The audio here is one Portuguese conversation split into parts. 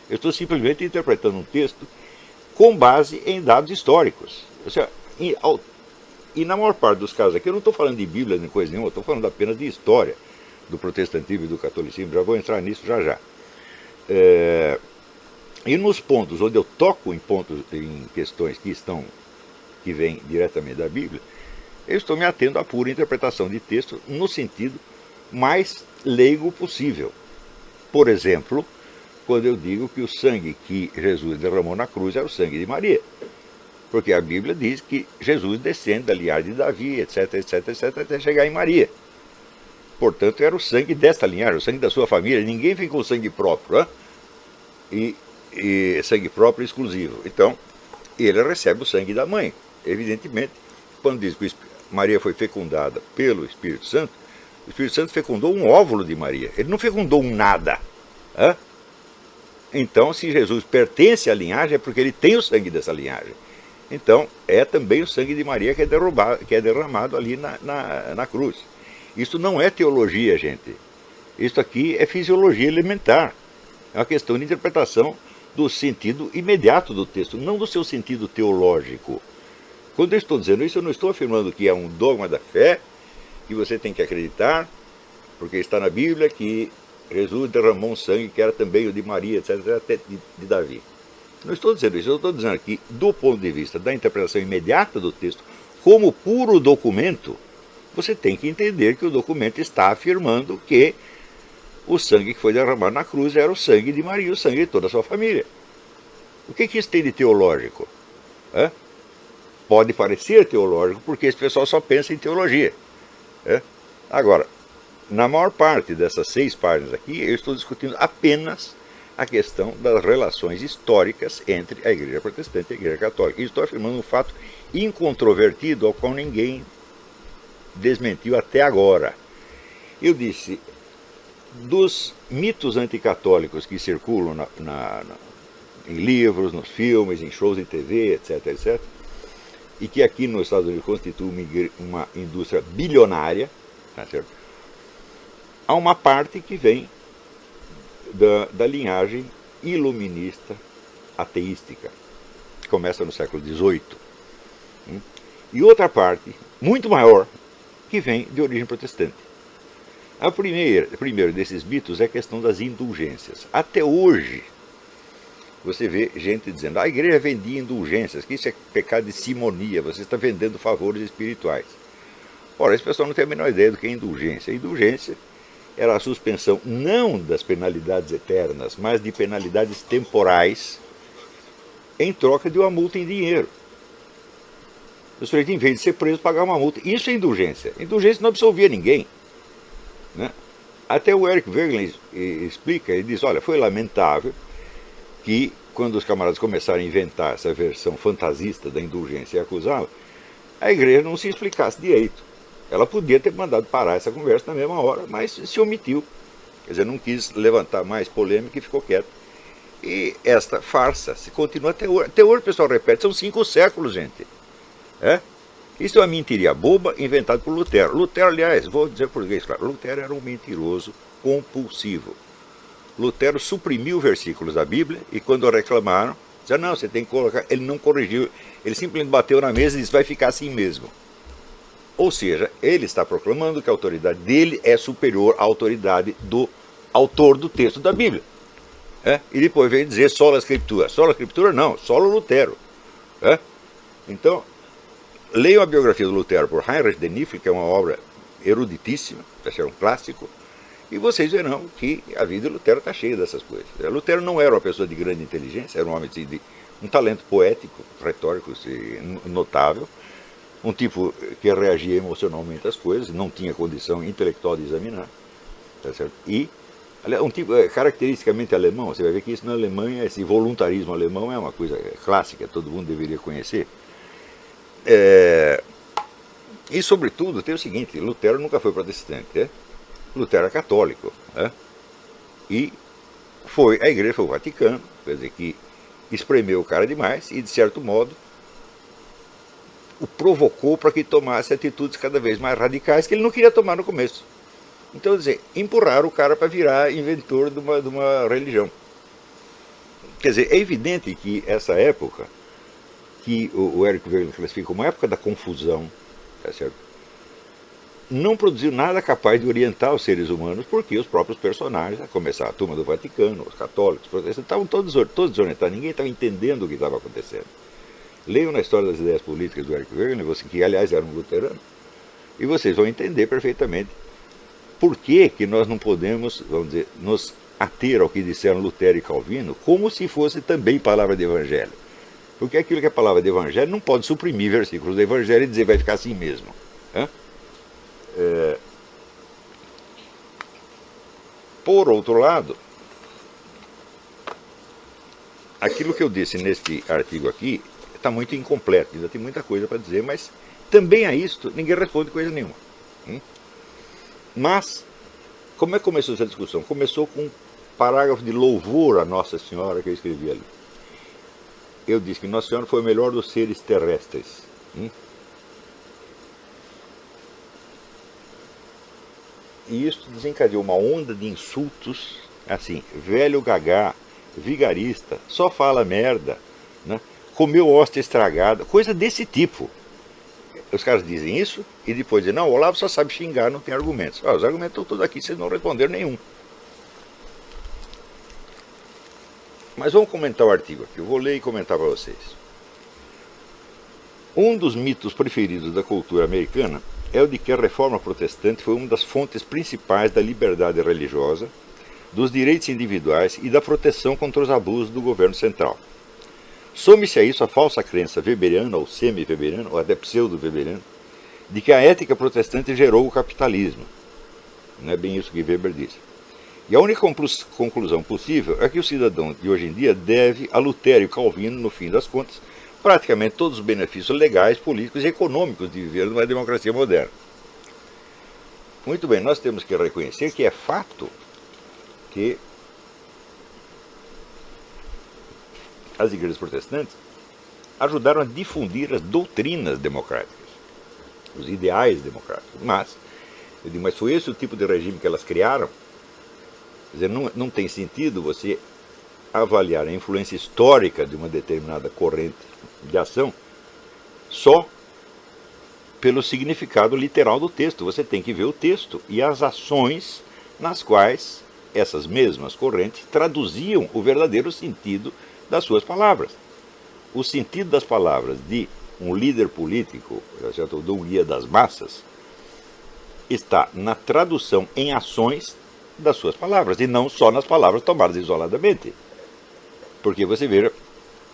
Eu estou simplesmente interpretando um texto com base em dados históricos. Ou seja, e na maior parte dos casos aqui, eu não estou falando de Bíblia nem coisa nenhuma, eu estou falando apenas de história do protestantismo e do catolicismo, já vou entrar nisso já já. E nos pontos onde eu toco em pontos, em questões que vêm diretamente da Bíblia, eu estou me atendo à pura interpretação de texto no sentido mais leigo possível. Por exemplo, quando eu digo que o sangue que Jesus derramou na cruz é o sangue de Maria. Porque a Bíblia diz que Jesus descende da linhagem de Davi, etc, etc, etc, até chegar em Maria. Portanto, era o sangue desta linhagem, o sangue da sua família. Ninguém vem com sangue próprio, né? E sangue próprio e exclusivo. Então, ele recebe o sangue da mãe. Evidentemente, quando diz que Maria foi fecundada pelo Espírito Santo, o Espírito Santo fecundou um óvulo de Maria. Ele não fecundou um nada. Né? Então, se Jesus pertence à linhagem, é porque ele tem o sangue dessa linhagem. Então, é também o sangue de Maria que é derramado ali na cruz. Isso não é teologia, gente. Isso aqui é fisiologia elementar. É uma questão de interpretação do sentido imediato do texto, não do seu sentido teológico. Quando eu estou dizendo isso, eu não estou afirmando que é um dogma da fé, que você tem que acreditar, porque está na Bíblia que Jesus derramou um sangue que era também o de Maria, etc., até de Davi. Não estou dizendo isso, eu estou dizendo que, do ponto de vista da interpretação imediata do texto, como puro documento, você tem que entender que o documento está afirmando que o sangue que foi derramado na cruz era o sangue de Maria, o sangue de toda a sua família. O que isso tem de teológico? Pode parecer teológico, porque esse pessoal só pensa em teologia. Agora, na maior parte dessas 6 páginas aqui, eu estou discutindo apenas a questão das relações históricas entre a Igreja Protestante e a Igreja Católica. E estou afirmando um fato incontrovertido, ao qual ninguém desmentiu até agora. Eu disse, dos mitos anticatólicos que circulam em livros, nos filmes, em shows de TV, etc., etc., e que aqui nos Estados Unidos constitui uma indústria bilionária, tá certo? Há uma parte que vem da linhagem iluminista ateística, que começa no século XVIII. E outra parte, muito maior, que vem de origem protestante. O primeiro desses mitos é a questão das indulgências. Até hoje, você vê gente dizendo, a igreja vendia indulgências, que isso é pecado de simonia, você está vendendo favores espirituais. Ora, esse pessoal não tem a menor ideia do que é indulgência. A indulgência era a suspensão não das penalidades eternas, mas de penalidades temporais em troca de uma multa em dinheiro. O sujeito, em vez de ser preso, pagar uma multa. Isso é indulgência. Indulgência não absolvia ninguém. Né? Até o Eric Wegelin explica, ele diz, olha, foi lamentável que quando os camaradas começaram a inventar essa versão fantasista da indulgência e acusá-la, a igreja não se explicasse direito. Ela podia ter mandado parar essa conversa na mesma hora, mas se omitiu. Quer dizer, não quis levantar mais polêmica e ficou quieto. E esta farsa se continua até hoje. Até hoje o pessoal repete, são 5 séculos, gente. Isso é uma mentiria boba inventada por Lutero. Lutero, aliás, vou dizer português, claro, Lutero era um mentiroso compulsivo. Lutero suprimiu versículos da Bíblia e quando reclamaram, disseram, não, você tem que colocar. Ele não corrigiu, ele simplesmente bateu na mesa e disse, vai ficar assim mesmo. Ou seja, ele está proclamando que a autoridade dele é superior à autoridade do autor do texto da Bíblia. E depois veio dizer sola Escritura. Sola Escritura não, solo Lutero. Então, leiam a biografia do Lutero por Heinrich de Niffle, que é uma obra eruditíssima, é um clássico, e vocês verão que a vida de Lutero está cheia dessas coisas. Lutero não era uma pessoa de grande inteligência, era um homem de um talento poético, retórico notável, um tipo que reagia emocionalmente às coisas, não tinha condição intelectual de examinar, tá certo? E um tipo caracteristicamente alemão, você vai ver que isso na Alemanha, esse voluntarismo alemão é uma coisa clássica, todo mundo deveria conhecer. E sobretudo tem o seguinte, Lutero nunca foi protestante, Lutero é católico, e a igreja foi o Vaticano, quer dizer que espremeu o cara demais e de certo modo o provocou para que tomasse atitudes cada vez mais radicais que ele não queria tomar no começo. Então, quer dizer, empurraram o cara para virar inventor de uma religião. Quer dizer, é evidente que essa época, que o Eric Wegener classifica como a época da confusão, tá certo? Não produziu nada capaz de orientar os seres humanos, porque os próprios personagens, a começar a turma do Vaticano, os católicos, os protestantes, estavam todos desorientados, ninguém estava entendendo o que estava acontecendo. Leiam na História das Ideias Políticas do Eric Wegener, que aliás era um luterano, e vocês vão entender perfeitamente por que nós não podemos, vamos dizer, nos ater ao que disseram Lutero e Calvino, como se fosse também palavra de evangelho. Porque aquilo que é palavra de evangelho não pode suprimir versículos do evangelho e dizer vai ficar assim mesmo. Por outro lado, aquilo que eu disse neste artigo aqui está muito incompleto, ainda tem muita coisa para dizer, mas também a isto ninguém responde coisa nenhuma. Mas, como é que começou essa discussão? Começou com um parágrafo de louvor a Nossa Senhora que eu escrevi ali. Eu disse que Nossa Senhora foi o melhor dos seres terrestres. E isso desencadeou uma onda de insultos, assim, velho gagá, vigarista, só fala merda, né? Comeu hóstia estragada, coisa desse tipo. Os caras dizem isso e depois dizem, não, o Olavo só sabe xingar, não tem argumentos. Os argumentos estão todos aqui, vocês não responderam nenhum. Mas vamos comentar o artigo aqui, eu vou ler e comentar para vocês. Um dos mitos preferidos da cultura americana é o de que a reforma protestante foi uma das fontes principais da liberdade religiosa, dos direitos individuais e da proteção contra os abusos do governo central. Some-se a isso a falsa crença weberiana ou semi-weberiana, ou até pseudo-weberiana, de que a ética protestante gerou o capitalismo. Não é bem isso que Weber disse. E a única conclusão possível é que o cidadão de hoje em dia deve a Lutero e Calvino, no fim das contas, praticamente todos os benefícios legais, políticos e econômicos de viver numa democracia moderna. Muito bem, nós temos que reconhecer que é fato que as igrejas protestantes ajudaram a difundir as doutrinas democráticas, os ideais democráticos. Mas foi esse o tipo de regime que elas criaram? Quer dizer, não tem sentido você avaliar a influência histórica de uma determinada corrente de ação só pelo significado literal do texto. Você tem que ver o texto e as ações nas quais essas mesmas correntes traduziam o verdadeiro sentido das suas palavras. O sentido das palavras de um líder político, ou de um guia das massas, está na tradução em ações das suas palavras, e não só nas palavras tomadas isoladamente. Porque você vê,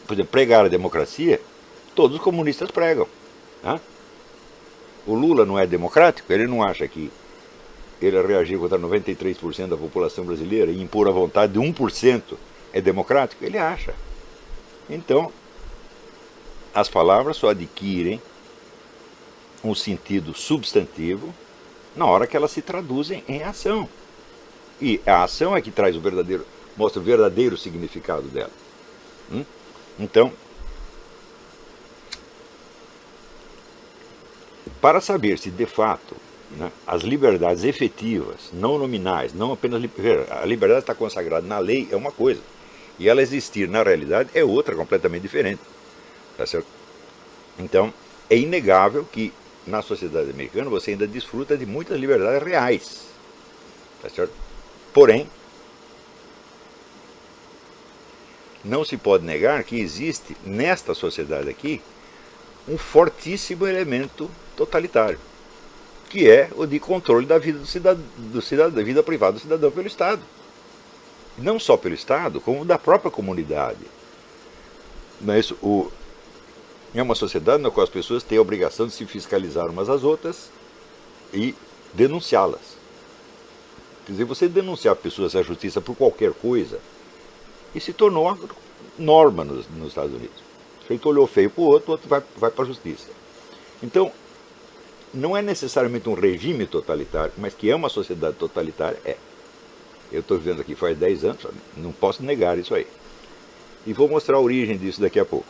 por exemplo, pregar a democracia, todos os comunistas pregam. O Lula não é democrático, ele não acha que ele reagir contra 93% da população brasileira e impor a vontade de 1% é democrático? Ele acha. Então, as palavras só adquirem um sentido substantivo na hora que elas se traduzem em ação. E a ação é que traz mostra o verdadeiro significado dela. Então, para saber se de fato as liberdades efetivas, não nominais, não apenas a liberdade está consagrada na lei é uma coisa, e ela existir na realidade é outra completamente diferente. Tá certo? Então, é inegável que na sociedade americana você ainda desfruta de muitas liberdades reais. Tá certo? Porém, não se pode negar que existe nesta sociedade aqui um fortíssimo elemento totalitário, que é o de controle da vida da vida privada do cidadão pelo Estado. Não só pelo Estado, como da própria comunidade. Mas é uma sociedade na qual as pessoas têm a obrigação de se fiscalizar umas às outras e denunciá-las. Quer dizer, você denunciar pessoas à justiça por qualquer coisa, e se tornou uma norma nos Estados Unidos. O sujeito olhou feio para o outro vai para a justiça. Então, não é necessariamente um regime totalitário, mas que é uma sociedade totalitária, é. Eu estou vivendo aqui faz 10 anos, não posso negar isso aí. E vou mostrar a origem disso daqui a pouco.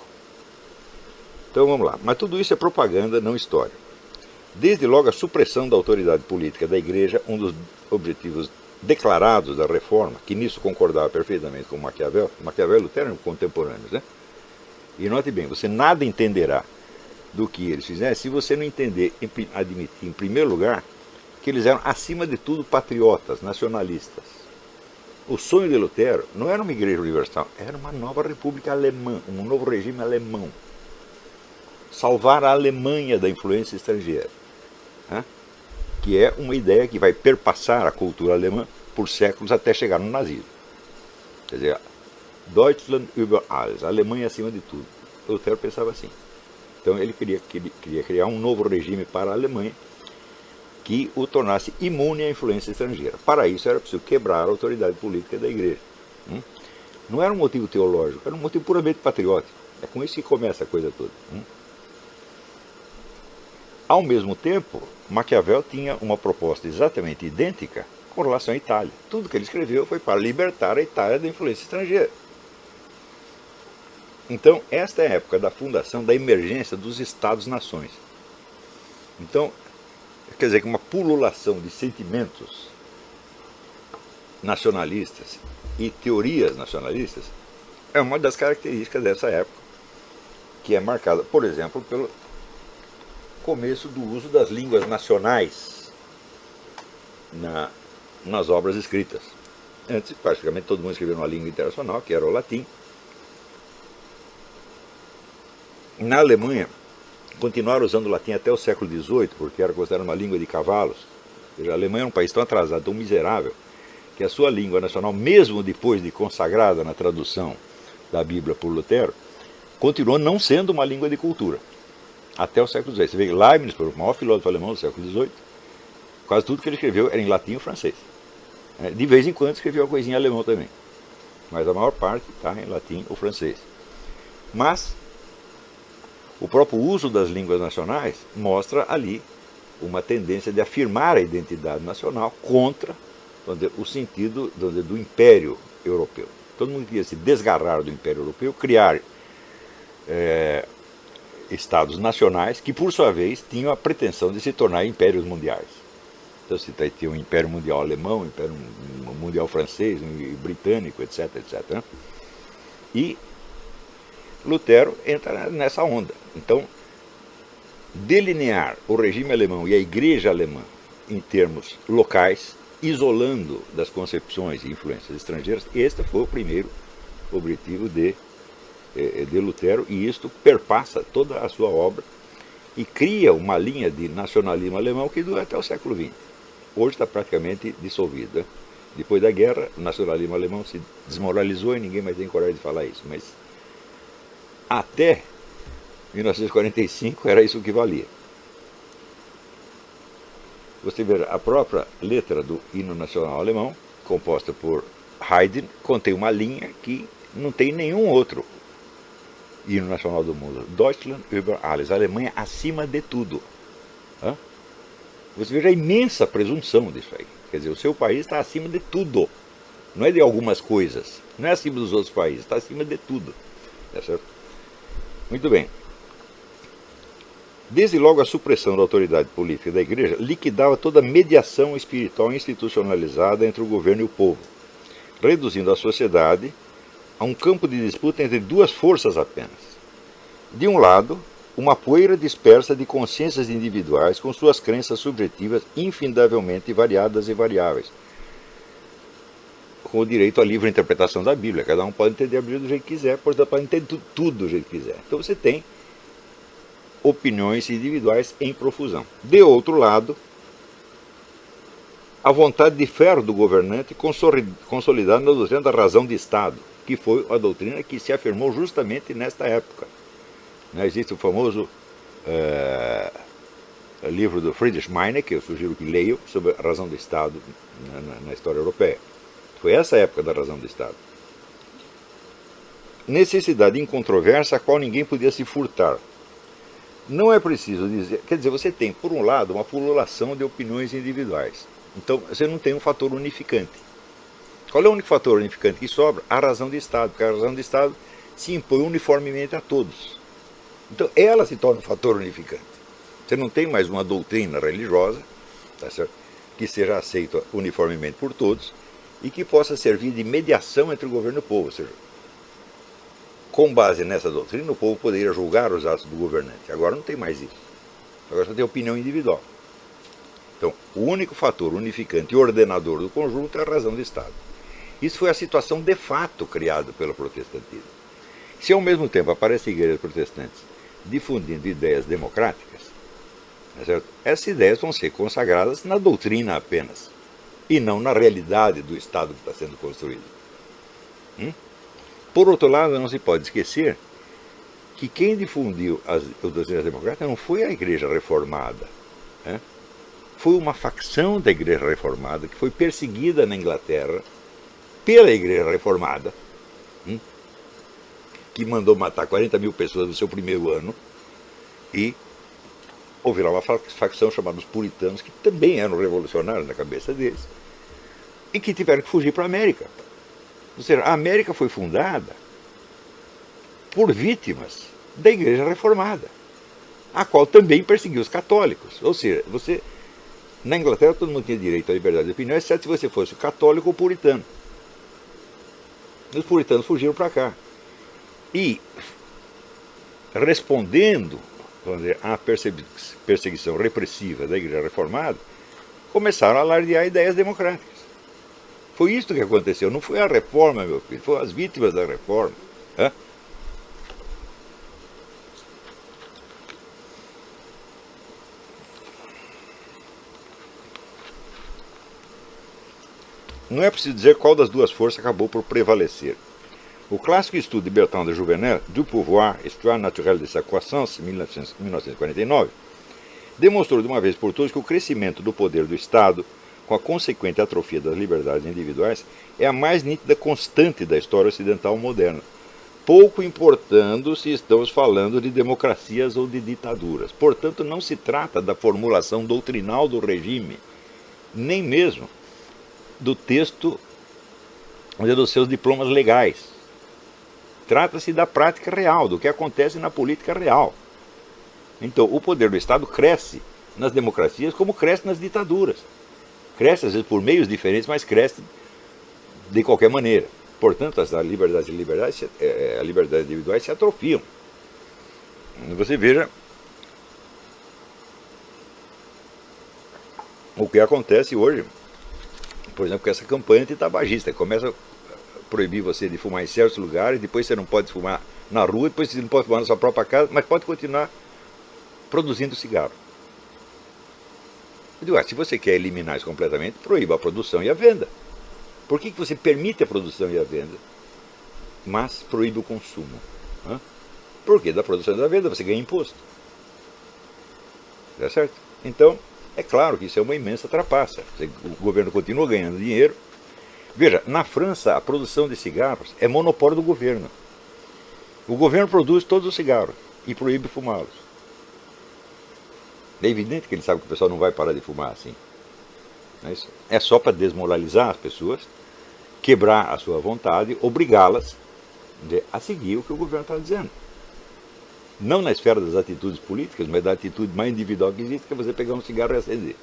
Então vamos lá. Mas tudo isso é propaganda, não história. Desde logo a supressão da autoridade política da Igreja, um dos objetivos declarados da Reforma, que nisso concordava perfeitamente com Maquiavel. Maquiavel e Lutero eram contemporâneos, né? E note bem, você nada entenderá do que eles fizeram se você não entender, admitir em primeiro lugar, que eles eram acima de tudo patriotas, nacionalistas. O sonho de Lutero não era uma igreja universal, era uma nova república alemã, um novo regime alemão. Salvar a Alemanha da influência estrangeira, né? Que é uma ideia que vai perpassar a cultura alemã por séculos até chegar no nazismo. Quer dizer, Deutschland über alles, a Alemanha acima de tudo. Lutero pensava assim. Então ele queria criar um novo regime para a Alemanha que o tornasse imune à influência estrangeira. Para isso era preciso quebrar a autoridade política da igreja. Não era um motivo teológico, era um motivo puramente patriótico. É com isso que começa a coisa toda. Ao mesmo tempo, Maquiavel tinha uma proposta exatamente idêntica com relação à Itália. Tudo que ele escreveu foi para libertar a Itália da influência estrangeira. Então, esta é a época da fundação, da emergência dos Estados-nações. Então, quer dizer que uma pululação de sentimentos nacionalistas e teorias nacionalistas é uma das características dessa época, que é marcada, por exemplo, pelo começo do uso das línguas nacionais nas obras escritas. Antes, praticamente todo mundo escrevia uma língua internacional, que era o latim. Na Alemanha, continuaram usando o latim até o século XVIII, porque era considerada uma língua de cavalos. Ou seja, a Alemanha era um país tão atrasado, tão miserável, que a sua língua nacional, mesmo depois de consagrada na tradução da Bíblia por Lutero, continuou não sendo uma língua de cultura. Até o século XVIII. Você vê que Leibniz, o maior filósofo alemão do século XVIII, quase tudo que ele escreveu era em latim ou francês. De vez em quando escreveu uma coisinha em alemão também. Mas a maior parte está em latim ou francês. Mas o próprio uso das línguas nacionais mostra ali uma tendência de afirmar a identidade nacional contra o sentido do Império Europeu. Todo mundo queria se desgarrar do Império Europeu, criar estados nacionais que, por sua vez, tinham a pretensão de se tornar impérios mundiais. Então você tinha um Império Mundial Alemão, um Império Mundial Francês, um britânico, etc, etc. Né? E Lutero entra nessa onda. Então, delinear o regime alemão e a igreja alemã em termos locais, isolando das concepções e influências estrangeiras, este foi o primeiro objetivo de Lutero, e isto perpassa toda a sua obra e cria uma linha de nacionalismo alemão que dura até o século XX. Hoje está praticamente dissolvido. Né? Depois da guerra, o nacionalismo alemão se desmoralizou e ninguém mais tem coragem de falar isso. Mas até 1945 era isso que valia. Você vê a própria letra do hino nacional alemão, composta por Haydn, contém uma linha que não tem nenhum outro hino nacional do mundo. Deutschland über alles, a Alemanha acima de tudo. Você veja a imensa presunção disso aí. Quer dizer, o seu país está acima de tudo. Não é de algumas coisas. Não é acima dos outros países. Está acima de tudo. Tá certo? Muito bem. Desde logo a supressão da autoridade política da igreja liquidava toda mediação espiritual institucionalizada entre o governo e o povo, reduzindo a sociedade a um campo de disputa entre duas forças apenas. De um lado, uma poeira dispersa de consciências individuais com suas crenças subjetivas infindavelmente variadas e variáveis, com o direito à livre interpretação da Bíblia. Cada um pode entender a Bíblia do jeito que quiser, portanto pode entender tudo do jeito que quiser. Então você tem opiniões individuais em profusão. De outro lado, a vontade de ferro do governante consolidada na doutrina da razão de Estado, que foi a doutrina que se afirmou justamente nesta época. Existe o famoso livro do Friedrich Meine, que eu sugiro que leiam, sobre a razão do Estado na história europeia. Foi essa a época da razão do Estado. Necessidade incontroversa a qual ninguém podia se furtar. Não é preciso dizer... Quer dizer, você tem, por um lado, uma pululação de opiniões individuais. Então, você não tem um fator unificante. Qual é o único fator unificante que sobra? A razão de Estado, porque a razão de Estado se impõe uniformemente a todos. Então, ela se torna um fator unificante. Você não tem mais uma doutrina religiosa, tá certo? que seja aceito uniformemente por todos e que possa servir de mediação entre o governo e o povo. Ou seja, com base nessa doutrina, o povo poderia julgar os atos do governante. Agora não tem mais isso. Agora só tem opinião individual. Então, o único fator unificante e ordenador do conjunto é a razão do Estado. Isso foi a situação de fato criada pelo protestantismo. Se ao mesmo tempo aparecem igrejas protestantes difundindo ideias democráticas, certo? Essas ideias vão ser consagradas na doutrina apenas, e não na realidade do Estado que está sendo construído. Por outro lado, não se pode esquecer que quem difundiu as doutrinas democráticas não foi a Igreja Reformada. Foi uma facção da Igreja Reformada que foi perseguida na Inglaterra pela Igreja Reformada, que mandou matar 40 mil pessoas no seu primeiro ano, e houve lá uma facção chamada os puritanos, que também eram revolucionários na cabeça deles, e que tiveram que fugir para a América. Ou seja, a América foi fundada por vítimas da Igreja Reformada, a qual também perseguiu os católicos. Ou seja, na Inglaterra todo mundo tinha direito à liberdade de opinião, exceto se você fosse católico ou puritano. Os puritanos fugiram para cá. E, respondendo, vamos dizer, à perseguição repressiva da Igreja Reformada, começaram a alardear ideias democráticas. Foi isso que aconteceu. Não foi a reforma, meu filho, foram as vítimas da reforma. Não é preciso dizer qual das duas forças acabou por prevalecer. O clássico estudo de Bertrand de Jouvenel, Du pouvoir, histoire naturelle de sa croissance, 1949, demonstrou de uma vez por todas que o crescimento do poder do Estado, com a consequente atrofia das liberdades individuais, é a mais nítida constante da história ocidental moderna, pouco importando se estamos falando de democracias ou de ditaduras. Portanto, não se trata da formulação doutrinal do regime, nem mesmo do texto dos seus diplomas legais. Trata-se da prática real, do que acontece na política real. Então, o poder do Estado cresce nas democracias como cresce nas ditaduras. Cresce, às vezes, por meios diferentes, mas cresce de qualquer maneira. Portanto, as liberdades individuais se atrofiam. Você veja o que acontece hoje, por exemplo, com essa campanha antitabagista. Começa a proibir você de fumar em certos lugares, depois você não pode fumar na rua, depois você não pode fumar na sua própria casa, mas pode continuar produzindo cigarro. Eu digo, se você quer eliminar isso completamente, proíba a produção e a venda. Por que você permite a produção e a venda, mas proíbe o consumo? Porque da produção e da venda você ganha imposto. Tá certo? Então, é claro que isso é uma imensa trapaça. O governo continua ganhando dinheiro. Veja, na França, a produção de cigarros é monopólio do governo. O governo produz todos os cigarros e proíbe fumá-los. É evidente que ele sabe que o pessoal não vai parar de fumar assim. É só para desmoralizar as pessoas, quebrar a sua vontade, obrigá-las a seguir o que o governo está dizendo. Não na esfera das atitudes políticas, mas da atitude mais individual que existe, que é você pegar um cigarro e acender.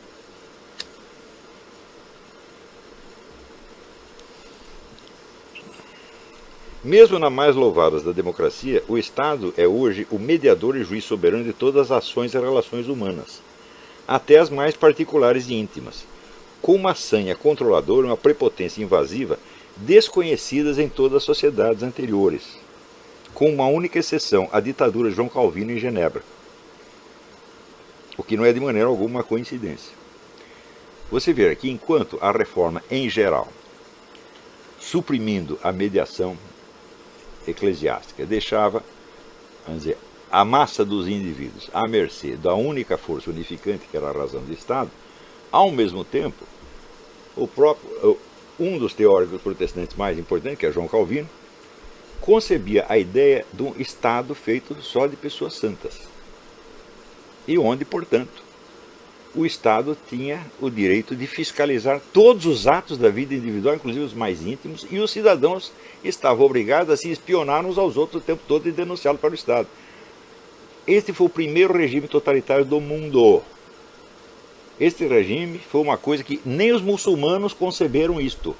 Mesmo na mais louvadas da democracia, o Estado é hoje o mediador e juiz soberano de todas as ações e relações humanas, até as mais particulares e íntimas, com uma sanha controladora e uma prepotência invasiva desconhecidas em todas as sociedades anteriores, com uma única exceção, a ditadura de João Calvino em Genebra, o que não é de maneira alguma uma coincidência. Você vê que enquanto a reforma em geral, suprimindo a mediação eclesiástica, deixava, vamos dizer, a massa dos indivíduos à mercê da única força unificante, que era a razão do Estado, ao mesmo tempo, um dos teóricos protestantes mais importantes, que é João Calvino, concebia a ideia de um Estado feito só de pessoas santas, e onde, portanto, o Estado tinha o direito de fiscalizar todos os atos da vida individual, inclusive os mais íntimos, e os cidadãos estavam obrigados a se espionar uns aos outros o tempo todo e denunciá-los para o Estado. Este foi o primeiro regime totalitário do mundo. Este regime foi uma coisa que nem os muçulmanos conceberam isto.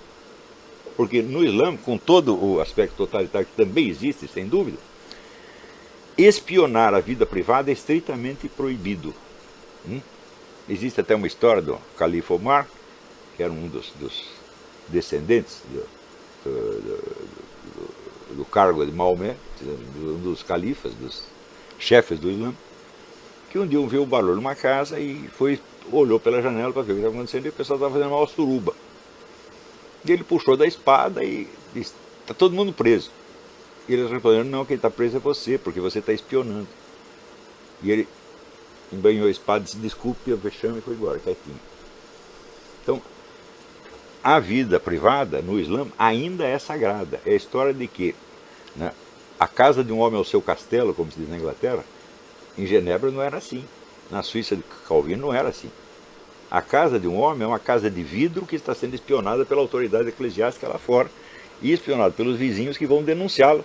Porque no Islã, com todo o aspecto totalitário que também existe, sem dúvida, espionar a vida privada é estritamente proibido. Existe até uma história do califa Omar, que era um dos descendentes do cargo de Maomé, um dos califas, dos chefes do Islã, que um dia viu um barulho numa casa e olhou pela janela para ver o que estava acontecendo e o pessoal estava fazendo uma suruba. E ele puxou da espada e disse: está todo mundo preso. E eles responderam: não, quem está preso é você, porque você está espionando. E ele embanhou a espada, disse: desculpe, o vexame, e foi embora, quietinho. Então, a vida privada no Islã ainda é sagrada. É a história de que, né, a casa de um homem é o seu castelo, como se diz na Inglaterra. Em Genebra não era assim. Na Suíça de Calvino não era assim. A casa de um homem é uma casa de vidro que está sendo espionada pela autoridade eclesiástica lá fora e espionada pelos vizinhos que vão denunciá-lo.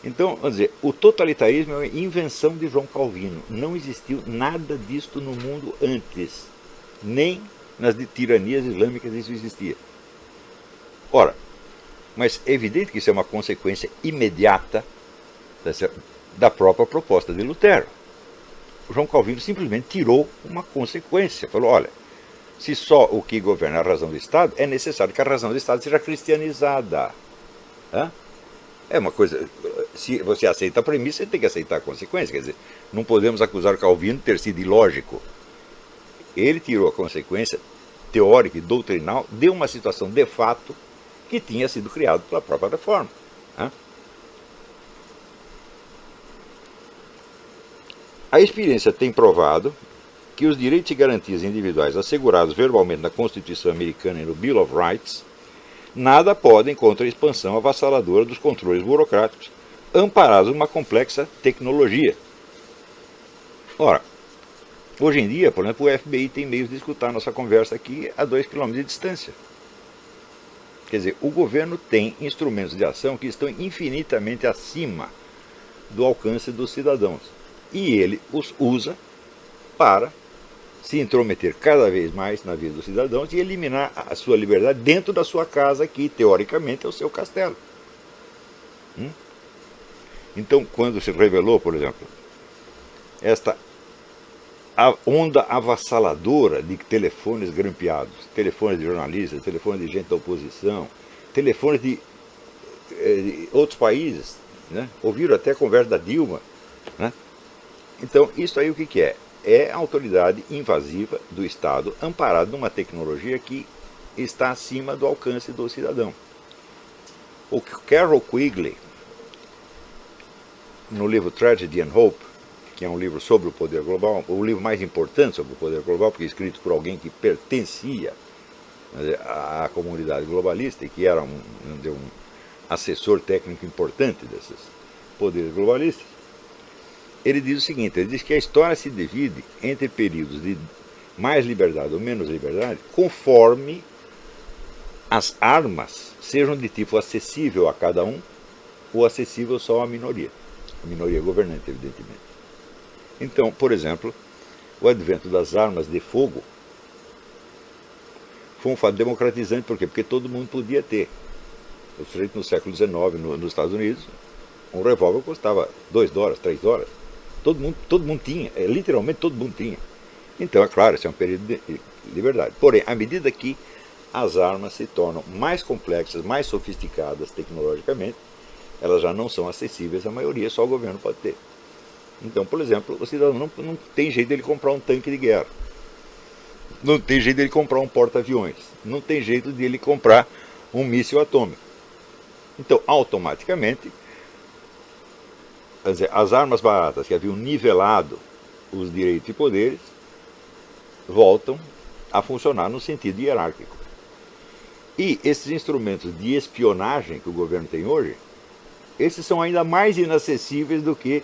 Então, vamos dizer, o totalitarismo é uma invenção de João Calvino. Não existiu nada disto no mundo antes. Nem nas tiranias islâmicas isso existia. Ora, mas é evidente que isso é uma consequência imediata da própria proposta de Lutero. O João Calvino simplesmente tirou uma consequência. Falou: olha, se só o que governa é a razão do Estado, é necessário que a razão do Estado seja cristianizada. É uma coisa, se você aceita a premissa, você tem que aceitar a consequência. Quer dizer, não podemos acusar o Calvino de ter sido ilógico. Ele tirou a consequência teórica e doutrinal de uma situação de fato que tinha sido criada pela própria reforma. A experiência tem provado que os direitos e garantias individuais assegurados verbalmente na Constituição Americana e no Bill of Rights nada podem contra a expansão avassaladora dos controles burocráticos amparados numa complexa tecnologia. Ora, hoje em dia, por exemplo, o FBI tem meios de escutar nossa conversa aqui a 2 km de distância. Quer dizer, o governo tem instrumentos de ação que estão infinitamente acima do alcance dos cidadãos. E ele os usa para se intrometer cada vez mais na vida dos cidadãos e eliminar a sua liberdade dentro da sua casa, que teoricamente é o seu castelo. Então, quando se revelou, por exemplo, esta onda avassaladora de telefones grampeados, telefones de jornalistas, telefones de gente da oposição, telefones de outros países, né? Ouviram até a conversa da Dilma, né? Então, isso aí o que é? É a autoridade invasiva do Estado, amparada numa tecnologia que está acima do alcance do cidadão. O Carroll Quigley, no livro Tragedy and Hope, que é um livro sobre o poder global, o livro mais importante sobre o poder global, porque é escrito por alguém que pertencia à comunidade globalista e que era um assessor técnico importante desses poderes globalistas. Ele diz o seguinte: ele diz que a história se divide entre períodos de mais liberdade ou menos liberdade, conforme as armas sejam de tipo acessível a cada um ou acessível só à minoria. A minoria governante, evidentemente. Então, por exemplo, o advento das armas de fogo foi um fato democratizante. Por quê? Porque todo mundo podia ter. No século XIX, nos Estados Unidos, um revólver custava $2, $3. Todo mundo tinha, literalmente todo mundo tinha. Então, é claro, esse é um período de liberdade. Porém, à medida que as armas se tornam mais complexas, mais sofisticadas tecnologicamente, elas já não são acessíveis à maioria, só o governo pode ter. Então, por exemplo, o cidadão não tem jeito dele comprar um tanque de guerra. Não tem jeito dele comprar um porta-aviões. Não tem jeito dele comprar um míssil atômico. Então, automaticamente, quer dizer, as armas baratas que haviam nivelado os direitos e poderes voltam a funcionar no sentido hierárquico. E esses instrumentos de espionagem que o governo tem hoje, esses são ainda mais inacessíveis do que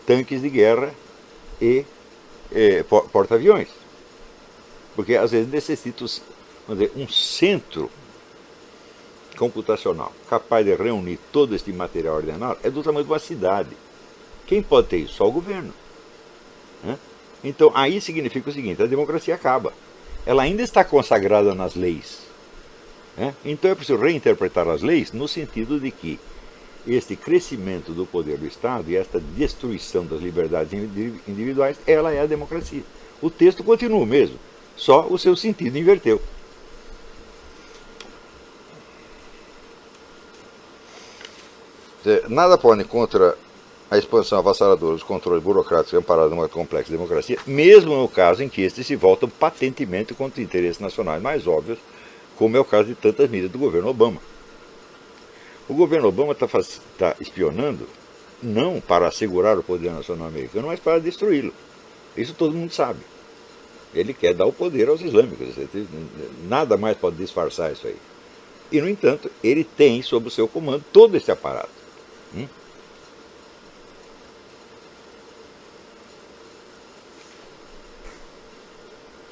tanques de guerra e porta-aviões. Porque às vezes necessita, vamos dizer, um centro computacional capaz de reunir todo este material ordenado é do tamanho de uma cidade. Quem pode ter isso? Só o governo. Então aí significa o seguinte: a democracia acaba. ela ainda está consagrada nas leis. Então é preciso reinterpretar as leis no sentido de que este crescimento do poder do Estado e esta destruição das liberdades individuais, ela é a democracia. O texto continua o mesmo, só o seu sentido inverteu. Nada pode contra a expansão avassaladora dos controles burocráticos amparados numa complexa democracia, mesmo no caso em que estes se voltam patentemente contra interesses nacionais mais óbvios, como é o caso de tantas medidas do governo Obama. O governo Obama está espionando não para assegurar o poder nacional americano, mas para destruí-lo. Isso todo mundo sabe. Ele quer dar o poder aos islâmicos. Nada mais pode disfarçar isso aí. E, no entanto, ele tem sob o seu comando todo esse aparato.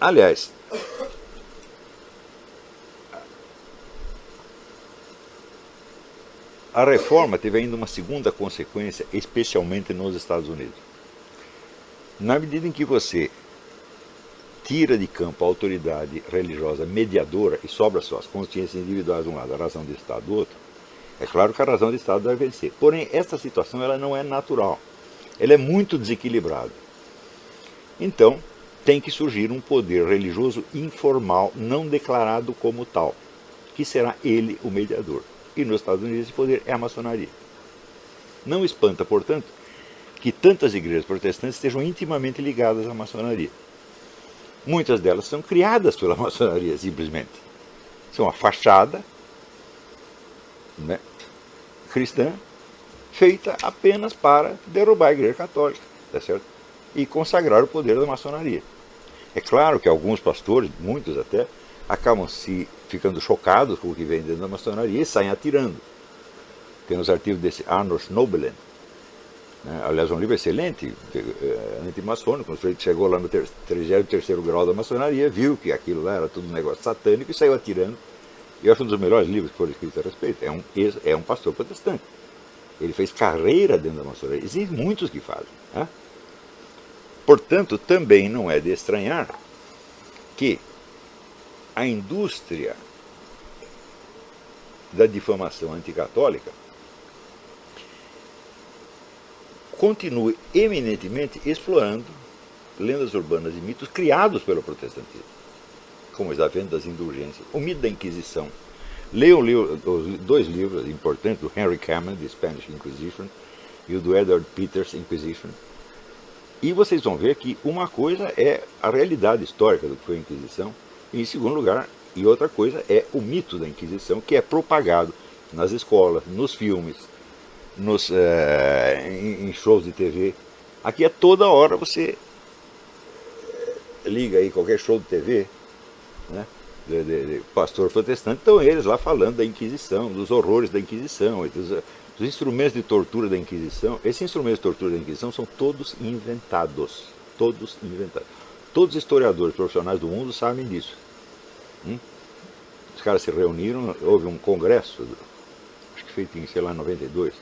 Aliás, a reforma teve ainda uma segunda consequência, especialmente nos Estados Unidos. Na medida em que você tira de campo a autoridade religiosa mediadora e sobra só as consciências individuais de um lado, a razão de Estado do outro, é claro que a razão de Estado vai vencer. Porém, esta situação ela não é natural. Ela é muito desequilibrada. Então, tem que surgir um poder religioso informal, não declarado como tal, que será ele o mediador. E nos Estados Unidos esse poder é a maçonaria. Não espanta, portanto, que tantas igrejas protestantes estejam intimamente ligadas à maçonaria. Muitas delas são criadas pela maçonaria, simplesmente. São a fachada, né, cristã, feita apenas para derrubar a igreja católica, tá certo? E consagrar o poder da maçonaria. É claro que alguns pastores, muitos até, acabam se ficando chocados com o que vem dentro da maçonaria e saem atirando. Tem os artigos desse Arnold Schnobelen, né? Aliás, um livro excelente, antimaçônico. Ele chegou lá no 33º grau da maçonaria, viu que aquilo lá era tudo um negócio satânico e saiu atirando. E eu acho um dos melhores livros que foram escritos a respeito. É um pastor protestante. Ele fez carreira dentro da maçonaria. Existem muitos que fazem. Né? Portanto, também não é de estranhar que a indústria da difamação anticatólica continue eminentemente explorando lendas urbanas e mitos criados pelo protestantismo, como os adventos das indulgências, o mito da Inquisição. Leiam os dois livros importantes do Henry Cameron, The Spanish Inquisition, e o do Edward Peters, Inquisition, e vocês vão ver que uma coisa é a realidade histórica do que foi a Inquisição, e em segundo lugar, e outra coisa é o mito da Inquisição, que é propagado nas escolas, nos filmes, em shows de TV. Aqui é toda hora você liga aí qualquer show de TV, né, de pastor protestante, estão eles lá falando da Inquisição, dos horrores da Inquisição, dos instrumentos de tortura da Inquisição. Esses instrumentos de tortura da Inquisição são todos inventados. Todos inventados. Todos os historiadores profissionais do mundo sabem disso. Os caras se reuniram, houve um congresso, acho que feito em, sei lá, 92,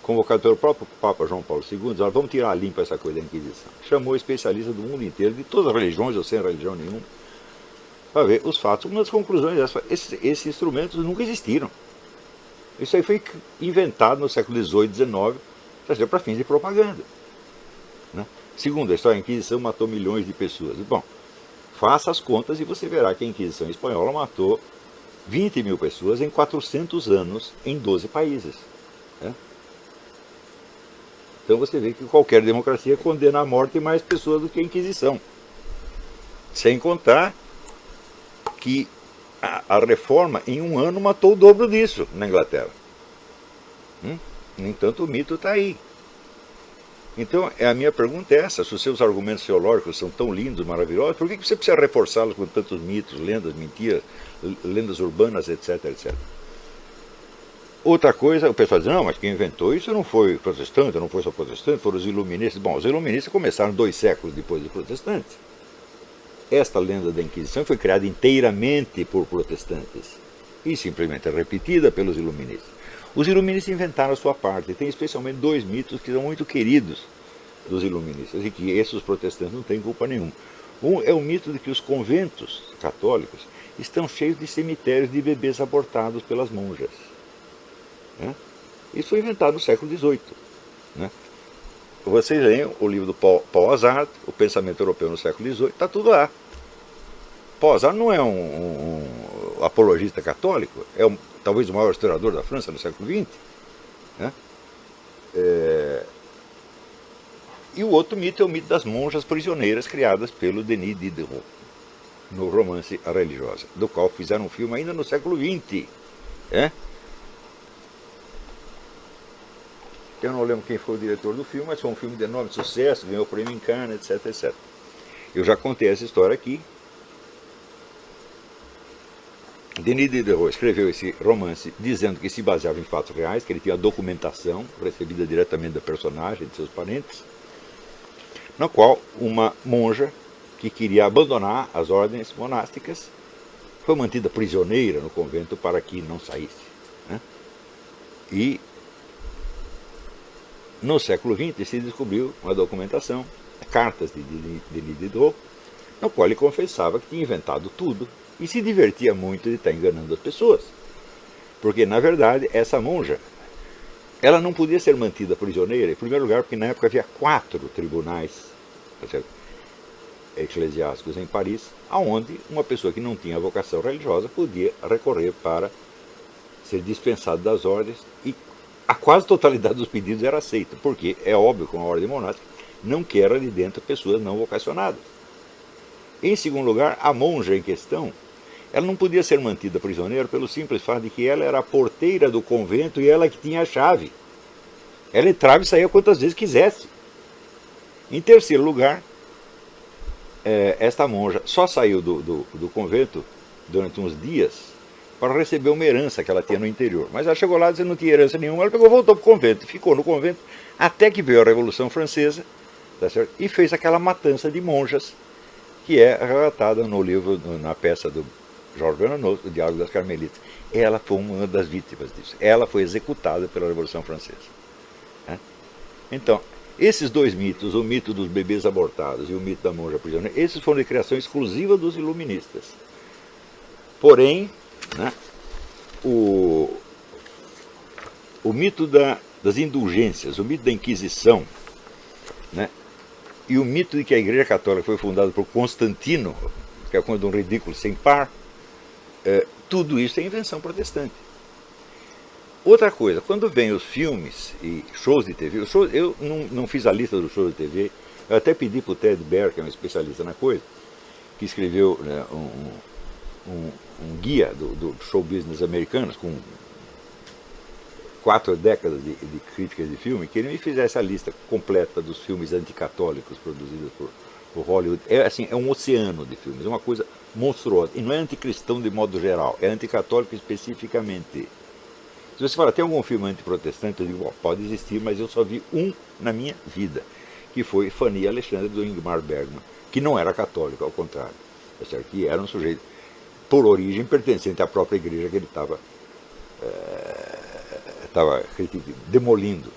convocado pelo próprio Papa João Paulo II, disseram, vamos tirar limpa essa coisa da Inquisição. Chamou especialistas do mundo inteiro, de todas as religiões ou sem religião nenhuma, para ver os fatos. Uma das conclusões é essa: esses instrumentos nunca existiram. Isso aí foi inventado no século XVIII, XIX, para fins de propaganda. Né? Segundo a história, a Inquisição matou milhões de pessoas. Bom, faça as contas e você verá que a Inquisição espanhola matou 20 mil pessoas em 400 anos em 12 países. Né? Então você vê que qualquer democracia condena à morte mais pessoas do que a Inquisição. Sem contar que a reforma em um ano matou o dobro disso na Inglaterra. No entanto, o mito está aí. Então, a minha pergunta é essa: se os seus argumentos teológicos são tão lindos, maravilhosos, por que você precisa reforçá-los com tantos mitos, lendas, mentiras, lendas urbanas, etc, etc? Outra coisa, o pessoal diz, não, mas quem inventou isso não foi protestante, não foi só protestante, foram os iluministas. Bom, os iluministas começaram 2 séculos depois dos protestantes. Esta lenda da Inquisição foi criada inteiramente por protestantes e simplesmente repetida pelos iluministas. Os iluministas inventaram a sua parte. Tem especialmente 2 mitos que são muito queridos dos iluministas e que esses protestantes não têm culpa nenhuma. Um é o mito de que os conventos católicos estão cheios de cemitérios de bebês abortados pelas monjas. Né? Isso foi inventado no século XVIII. Né? Vocês leem o livro do Paul Hazard, O Pensamento Europeu no século XVIII, está tudo lá. Paul Hazard não é um apologista católico, é talvez o maior historiador da França no século XX. Né? E o outro mito é o mito das monjas prisioneiras criadas pelo Denis Diderot, no romance A Religiosa, do qual fizeram um filme ainda no século XX. Eu não lembro quem foi o diretor do filme, mas foi um filme de enorme sucesso, ganhou o prêmio em Cannes, etc, etc. Eu já contei essa história aqui. Denis Diderot escreveu esse romance dizendo que se baseava em fatos reais, que ele tinha documentação recebida diretamente da personagem, de seus parentes, na qual uma monja que queria abandonar as ordens monásticas foi mantida prisioneira no convento para que não saísse. Né? E no século XX se descobriu uma documentação, cartas de Denis Diderot, no qual ele confessava que tinha inventado tudo e se divertia muito de estar enganando as pessoas. Porque, na verdade, essa monja, ela não podia ser mantida prisioneira, em primeiro lugar, porque na época havia 4 tribunais eclesiásticos em Paris, aonde uma pessoa que não tinha vocação religiosa podia recorrer para ser dispensado das ordens, e a quase totalidade dos pedidos era aceita, porque é óbvio que uma ordem monástica não quer ali dentro pessoas não vocacionadas. Em segundo lugar, a monja em questão, ela não podia ser mantida prisioneira pelo simples fato de que ela era a porteira do convento e ela que tinha a chave. Ela entrava e saía quantas vezes quisesse. Em terceiro lugar, esta monja só saiu do convento durante uns dias para receber uma herança que ela tinha no interior. Mas ela chegou lá dizendo que não tinha herança nenhuma, ela pegou e voltou para o convento, ficou no convento até que veio a Revolução Francesa, tá certo? E fez aquela matança de monjas, que é relatada no livro, na peça do Jorge Bernanos, O Diálogo das Carmelitas. Ela foi uma das vítimas disso. Ela foi executada pela Revolução Francesa. Então, esses dois mitos, o mito dos bebês abortados e o mito da monja prisioneira, esses foram de criação exclusiva dos iluministas. Porém, né, o mito das indulgências, o mito da Inquisição, né, e o mito de que a Igreja Católica foi fundada por Constantino, que é de um ridículo sem par, tudo isso é invenção protestante. Outra coisa, quando vem os filmes e shows de TV, eu não fiz a lista dos shows de TV, eu até pedi para o Ted Baer, que é um especialista na coisa, que escreveu, né, um guia do show business americanos, com 4 décadas de críticas de filme, que ele me fizesse a lista completa dos filmes anticatólicos produzidos por Hollywood. É um oceano de filmes, é uma coisa monstruosa. E não é anticristão de modo geral, é anticatólico especificamente. Se você fala, tem algum filme antiprotestante? Eu digo, pode existir, mas eu só vi um na minha vida, que foi Fanny e Alexandre, do Ingmar Bergman, que não era católico, ao contrário, que era um sujeito, por origem, pertencente à própria igreja que ele estava demolindo.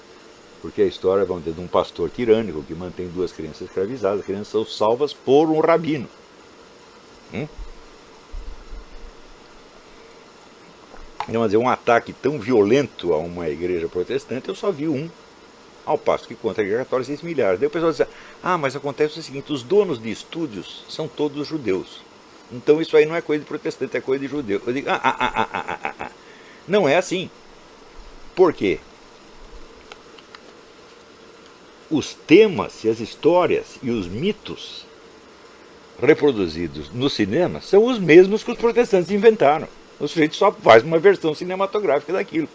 Porque a história, vamos dizer, de um pastor tirânico que mantém 2 crianças escravizadas, as crianças são salvas por um rabino. Então, um ataque tão violento a uma igreja protestante, eu só vi um, ao passo que contra a igreja católica 6 milhares. Daí o pessoal diz, mas acontece o seguinte, os donos de estúdios são todos judeus. Então isso aí não é coisa de protestante, é coisa de judeu. Eu digo, não é assim. Por quê? Os temas e as histórias e os mitos reproduzidos no cinema são os mesmos que os protestantes inventaram. O sujeito só faz uma versão cinematográfica daquilo.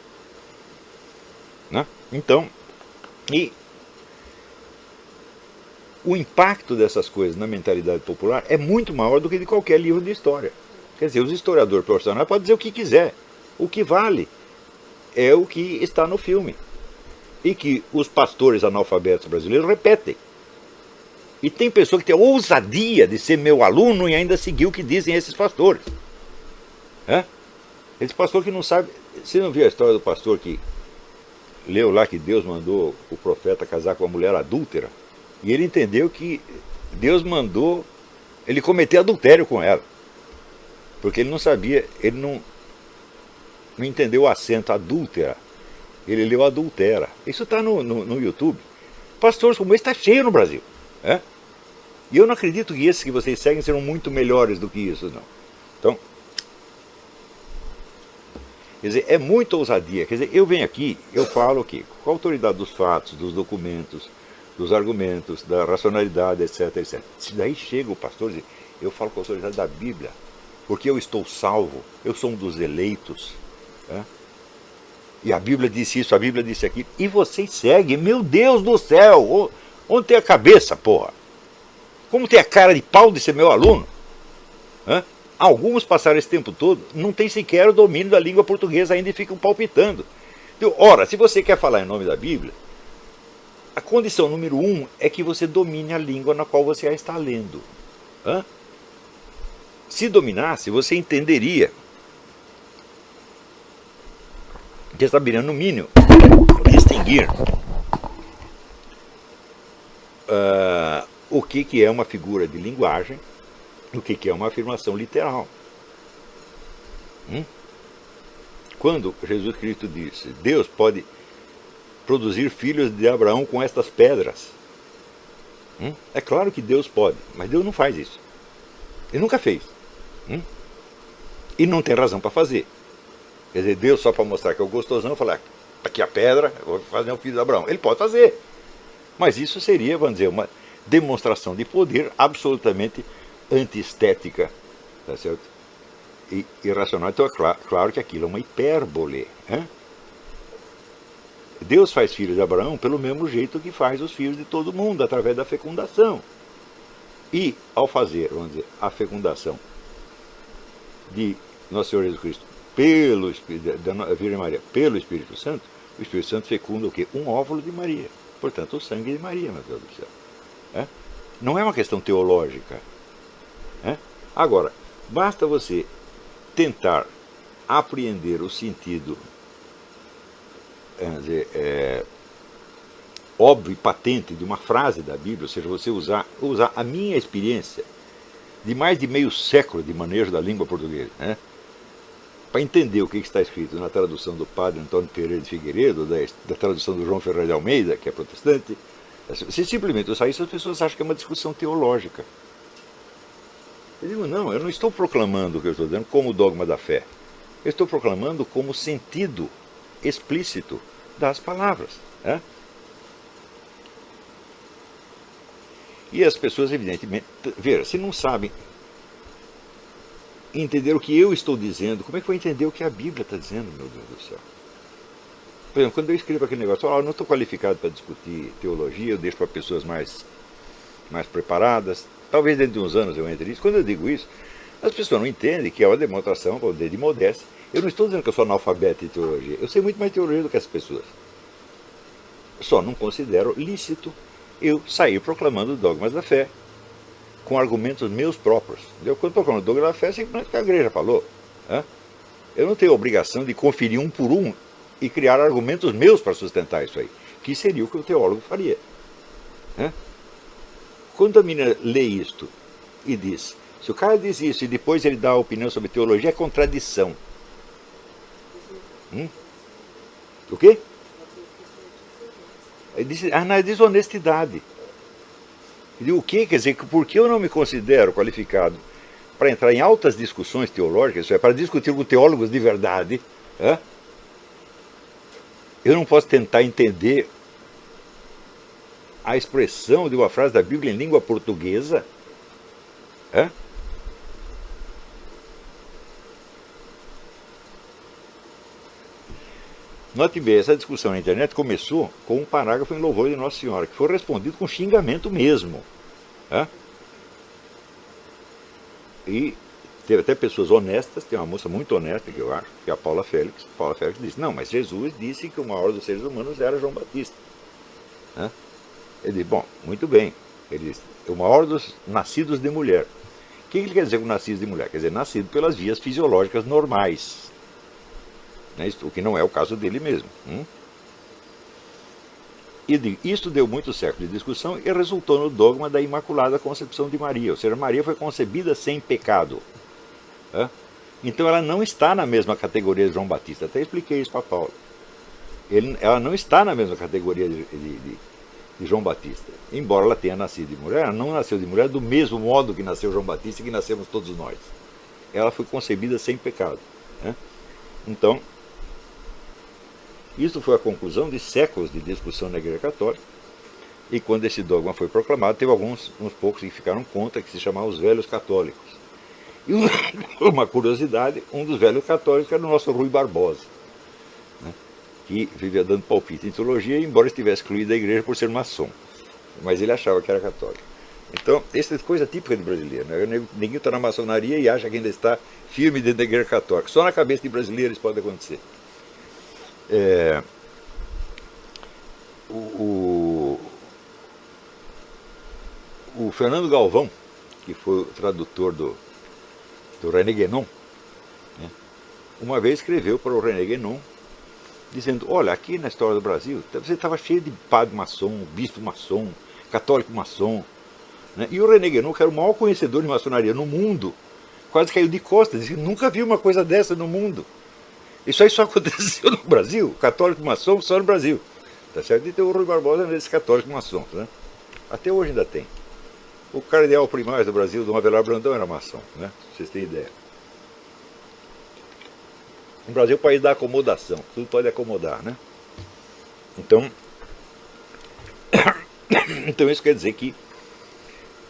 Né? Então, e o impacto dessas coisas na mentalidade popular é muito maior do que de qualquer livro de história. Quer dizer, os historiadores profissionais podem dizer o que quiser. O que vale é o que está no filme. E que os pastores analfabetos brasileiros repetem. E tem pessoa que tem a ousadia de ser meu aluno e ainda seguir o que dizem esses pastores. Esse pastor que não sabe... Você não viu a história do pastor que leu lá que Deus mandou o profeta casar com uma mulher adúltera? E ele entendeu que Deus mandou Ele cometeu adultério com ela. Porque ele não sabia, ele não entendeu o acento adúltera. Ele leu adultera. Isso está no YouTube. Pastores como esse está cheio no Brasil. É? E eu não acredito que esses que vocês seguem serão muito melhores do que isso, não. Então, quer dizer, é muita ousadia. Quer dizer, eu venho aqui, eu falo aqui, com a autoridade dos fatos, dos documentos, dos argumentos, da racionalidade, etc, etc. Se daí chega o pastor e diz, eu falo com a autoridade da Bíblia, porque eu estou salvo, eu sou um dos eleitos. É? E a Bíblia disse isso, a Bíblia disse aquilo. E vocês seguem, meu Deus do céu, onde tem a cabeça, porra? Como tem a cara de pau de ser meu aluno? É? Alguns passaram esse tempo todo, não tem sequer o domínio da língua portuguesa ainda e ficam palpitando. Então, ora, se você quer falar em nome da Bíblia, a condição número 1 é que você domine a língua na qual você a está lendo. Hã? Se dominasse, você entenderia que está virando no mínimo distinguir o que é uma figura de linguagem, o que é uma afirmação literal. Quando Jesus Cristo disse, Deus pode produzir filhos de Abraão com estas pedras. É claro que Deus pode, mas Deus não faz isso. Ele nunca fez. E não tem razão para fazer. Quer dizer, Deus só para mostrar que é o gostosão, falar, aqui a pedra, eu vou fazer um filho de Abraão. Ele pode fazer. Mas isso seria, vamos dizer, uma demonstração de poder absolutamente antiestética, tá certo? E irracional. Então é claro que aquilo é uma hipérbole. Deus faz filhos de Abraão pelo mesmo jeito que faz os filhos de todo mundo, através da fecundação. E ao fazer, vamos dizer, a fecundação de Nosso Senhor Jesus Cristo pelo Espírito, da Virgem Maria pelo Espírito Santo, o Espírito Santo fecunda o quê? Um óvulo de Maria. Portanto, o sangue de Maria, meu Deus do céu. Não é uma questão teológica. Agora, basta você tentar apreender o sentido óbvio e patente de uma frase da Bíblia, ou seja, você usar a minha experiência de mais de meio século de manejo da língua portuguesa, para entender o que está escrito na tradução do padre Antônio Pereira de Figueiredo, da tradução do João Ferreira de Almeida, que é protestante. Se simplesmente usar isso, as pessoas acham que é uma discussão teológica. Eu digo, não, eu não estou proclamando o que eu estou dizendo como dogma da fé. Eu estou proclamando como sentido explícito das palavras. E as pessoas, evidentemente, veja, se não sabem entender o que eu estou dizendo, como é que vai entender o que a Bíblia está dizendo, meu Deus do céu? Por exemplo, quando eu escrevo aquele negócio, eu não estou qualificado para discutir teologia, eu deixo para pessoas mais preparadas, talvez dentro de uns anos eu entre nisso. Quando eu digo isso, as pessoas não entendem que é uma demonstração de modéstia. Eu não estou dizendo que eu sou analfabeto de teologia, eu sei muito mais teologia do que as pessoas. Só não considero lícito eu sair proclamando dogmas da fé com argumentos meus próprios. Quando eu proclamo dogma da fé, é simplesmente o que a igreja falou. Eu não tenho a obrigação de conferir um por um e criar argumentos meus para sustentar isso aí, que seria o que o teólogo faria. Quando a menina lê isto e diz, se o cara diz isso e depois ele dá a opinião sobre teologia, é contradição. O quê? Ele diz, na desonestidade. E o quê? Quer dizer, por que eu não me considero qualificado para entrar em altas discussões teológicas, isso é, para discutir com teólogos de verdade, eu não posso tentar entender a expressão de uma frase da Bíblia em língua portuguesa? Note bem, essa discussão na internet começou com um parágrafo em louvor de Nossa Senhora, que foi respondido com xingamento mesmo. E teve até pessoas honestas, tem uma moça muito honesta que eu acho, que é a Paula Félix. Paula Félix disse, não, mas Jesus disse que o maior dos seres humanos era João Batista. Ele disse, bom, muito bem. Ele disse, o maior dos nascidos de mulher. O que ele quer dizer com nascidos de mulher? Quer dizer, nascido pelas vias fisiológicas normais. O que não é o caso dele mesmo. E isto deu muitos séculos de discussão e resultou no dogma da Imaculada Concepção de Maria, ou seja, Maria foi concebida sem pecado. Então ela não está na mesma categoria de João Batista, até expliquei isso para Paulo. Ela não está na mesma categoria de João Batista, embora ela tenha nascido de mulher, ela não nasceu de mulher do mesmo modo que nasceu João Batista e que nascemos todos nós. Ela foi concebida sem pecado. Então, isso foi a conclusão de séculos de discussão na Igreja Católica, e quando esse dogma foi proclamado, teve uns poucos que ficaram contra, que se chamavam os velhos católicos. E uma curiosidade, um dos velhos católicos era o nosso Rui Barbosa, que vivia dando palpite em teologia, embora estivesse excluído da igreja por ser maçom. Mas ele achava que era católico. Então, essa é coisa típica de brasileiro. Ninguém está na maçonaria e acha que ainda está firme dentro da igreja católica. Só na cabeça de brasileiro isso pode acontecer. O Fernando Galvão, que foi o tradutor do René Guénon, uma vez escreveu para o René Guénon, dizendo, olha, aqui na história do Brasil, você estava cheio de padre maçom, bispo maçom, católico maçom, e o René Guénon, que era o maior conhecedor de maçonaria no mundo, quase caiu de costas, disse, nunca vi uma coisa dessa no mundo. Isso aí só aconteceu no Brasil, católico maçom só no Brasil. Tá certo? E tem o Rui Barbosa nesse católico maçom. Até hoje ainda tem. O cardeal primário do Brasil, Dom Avelar Brandão, era maçom, pra vocês terem ideia. O Brasil é o país da acomodação, tudo pode acomodar, Então isso quer dizer que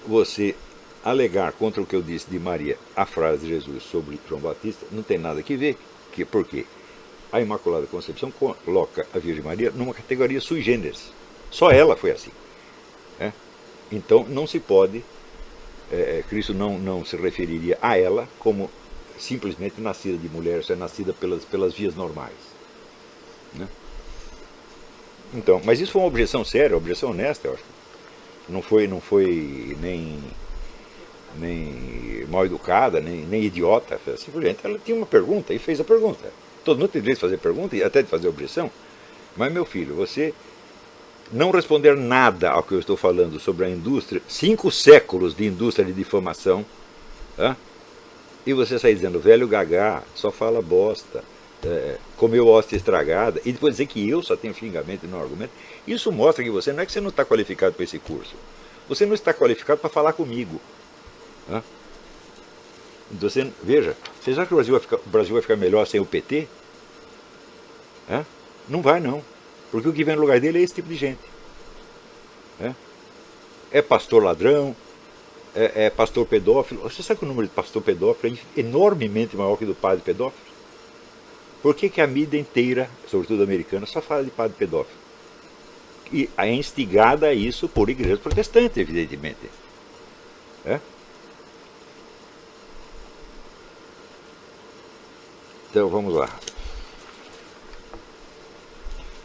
você alegar contra o que eu disse de Maria a frase de Jesus sobre João Batista não tem nada que ver, porque a Imaculada Concepção coloca a Virgem Maria numa categoria sui generis. Só ela foi assim. Então não se pode, Cristo não se referiria a ela como simplesmente nascida de mulher, ou nascida pelas vias normais. Então, mas isso foi uma objeção séria, uma objeção honesta, eu acho. Não foi nem mal educada, nem idiota. Simplesmente ela tinha uma pergunta e fez a pergunta. Todo mundo tem direito de fazer pergunta e até de fazer objeção. Mas, meu filho, você não responder nada ao que eu estou falando sobre a indústria, 5 séculos de indústria de difamação, e você sair dizendo, velho gagá, só fala bosta, comeu hóstia estragada, e depois dizer que eu só tenho xingamento e não argumento, isso mostra que você não é que você não está qualificado para esse curso, você não está qualificado para falar comigo. Então, veja, vocês acham que o Brasil vai ficar melhor sem o PT? Não vai não, porque o que vem no lugar dele é esse tipo de gente. É pastor ladrão, é pastor pedófilo. Você sabe que o número de pastor pedófilo é enormemente maior que do padre pedófilo? Por que a mídia inteira, sobretudo americana, só fala de padre pedófilo? E é instigada a isso por igrejas protestantes, evidentemente. Então vamos lá.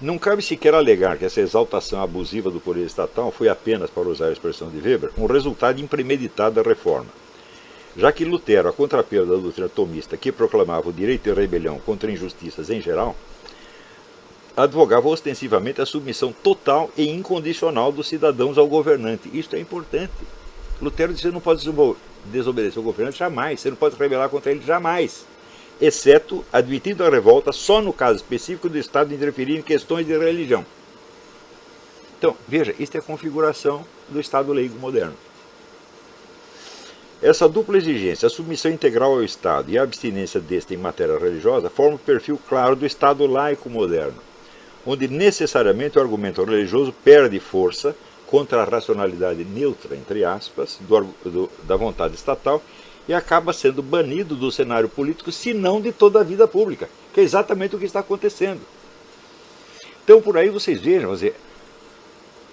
Não cabe sequer alegar que essa exaltação abusiva do poder estatal foi apenas, para usar a expressão de Weber, um resultado impremeditado da reforma. Já que Lutero, a contrapelo da doutrina tomista, que proclamava o direito de rebelião contra injustiças em geral, advogava ostensivamente a submissão total e incondicional dos cidadãos ao governante. Isto é importante. Lutero disse que você não pode desobedecer ao governante jamais, você não pode se rebelar contra ele jamais, exceto admitindo a revolta só no caso específico do Estado interferir em questões de religião. Então, veja, isto é a configuração do Estado laico moderno. Essa dupla exigência, a submissão integral ao Estado e a abstinência deste em matéria religiosa, formam o perfil claro do Estado laico moderno, onde necessariamente o argumento religioso perde força contra a racionalidade neutra, entre aspas, da vontade estatal, e acaba sendo banido do cenário político, se não de toda a vida pública, que é exatamente o que está acontecendo. Então, por aí vocês vejam,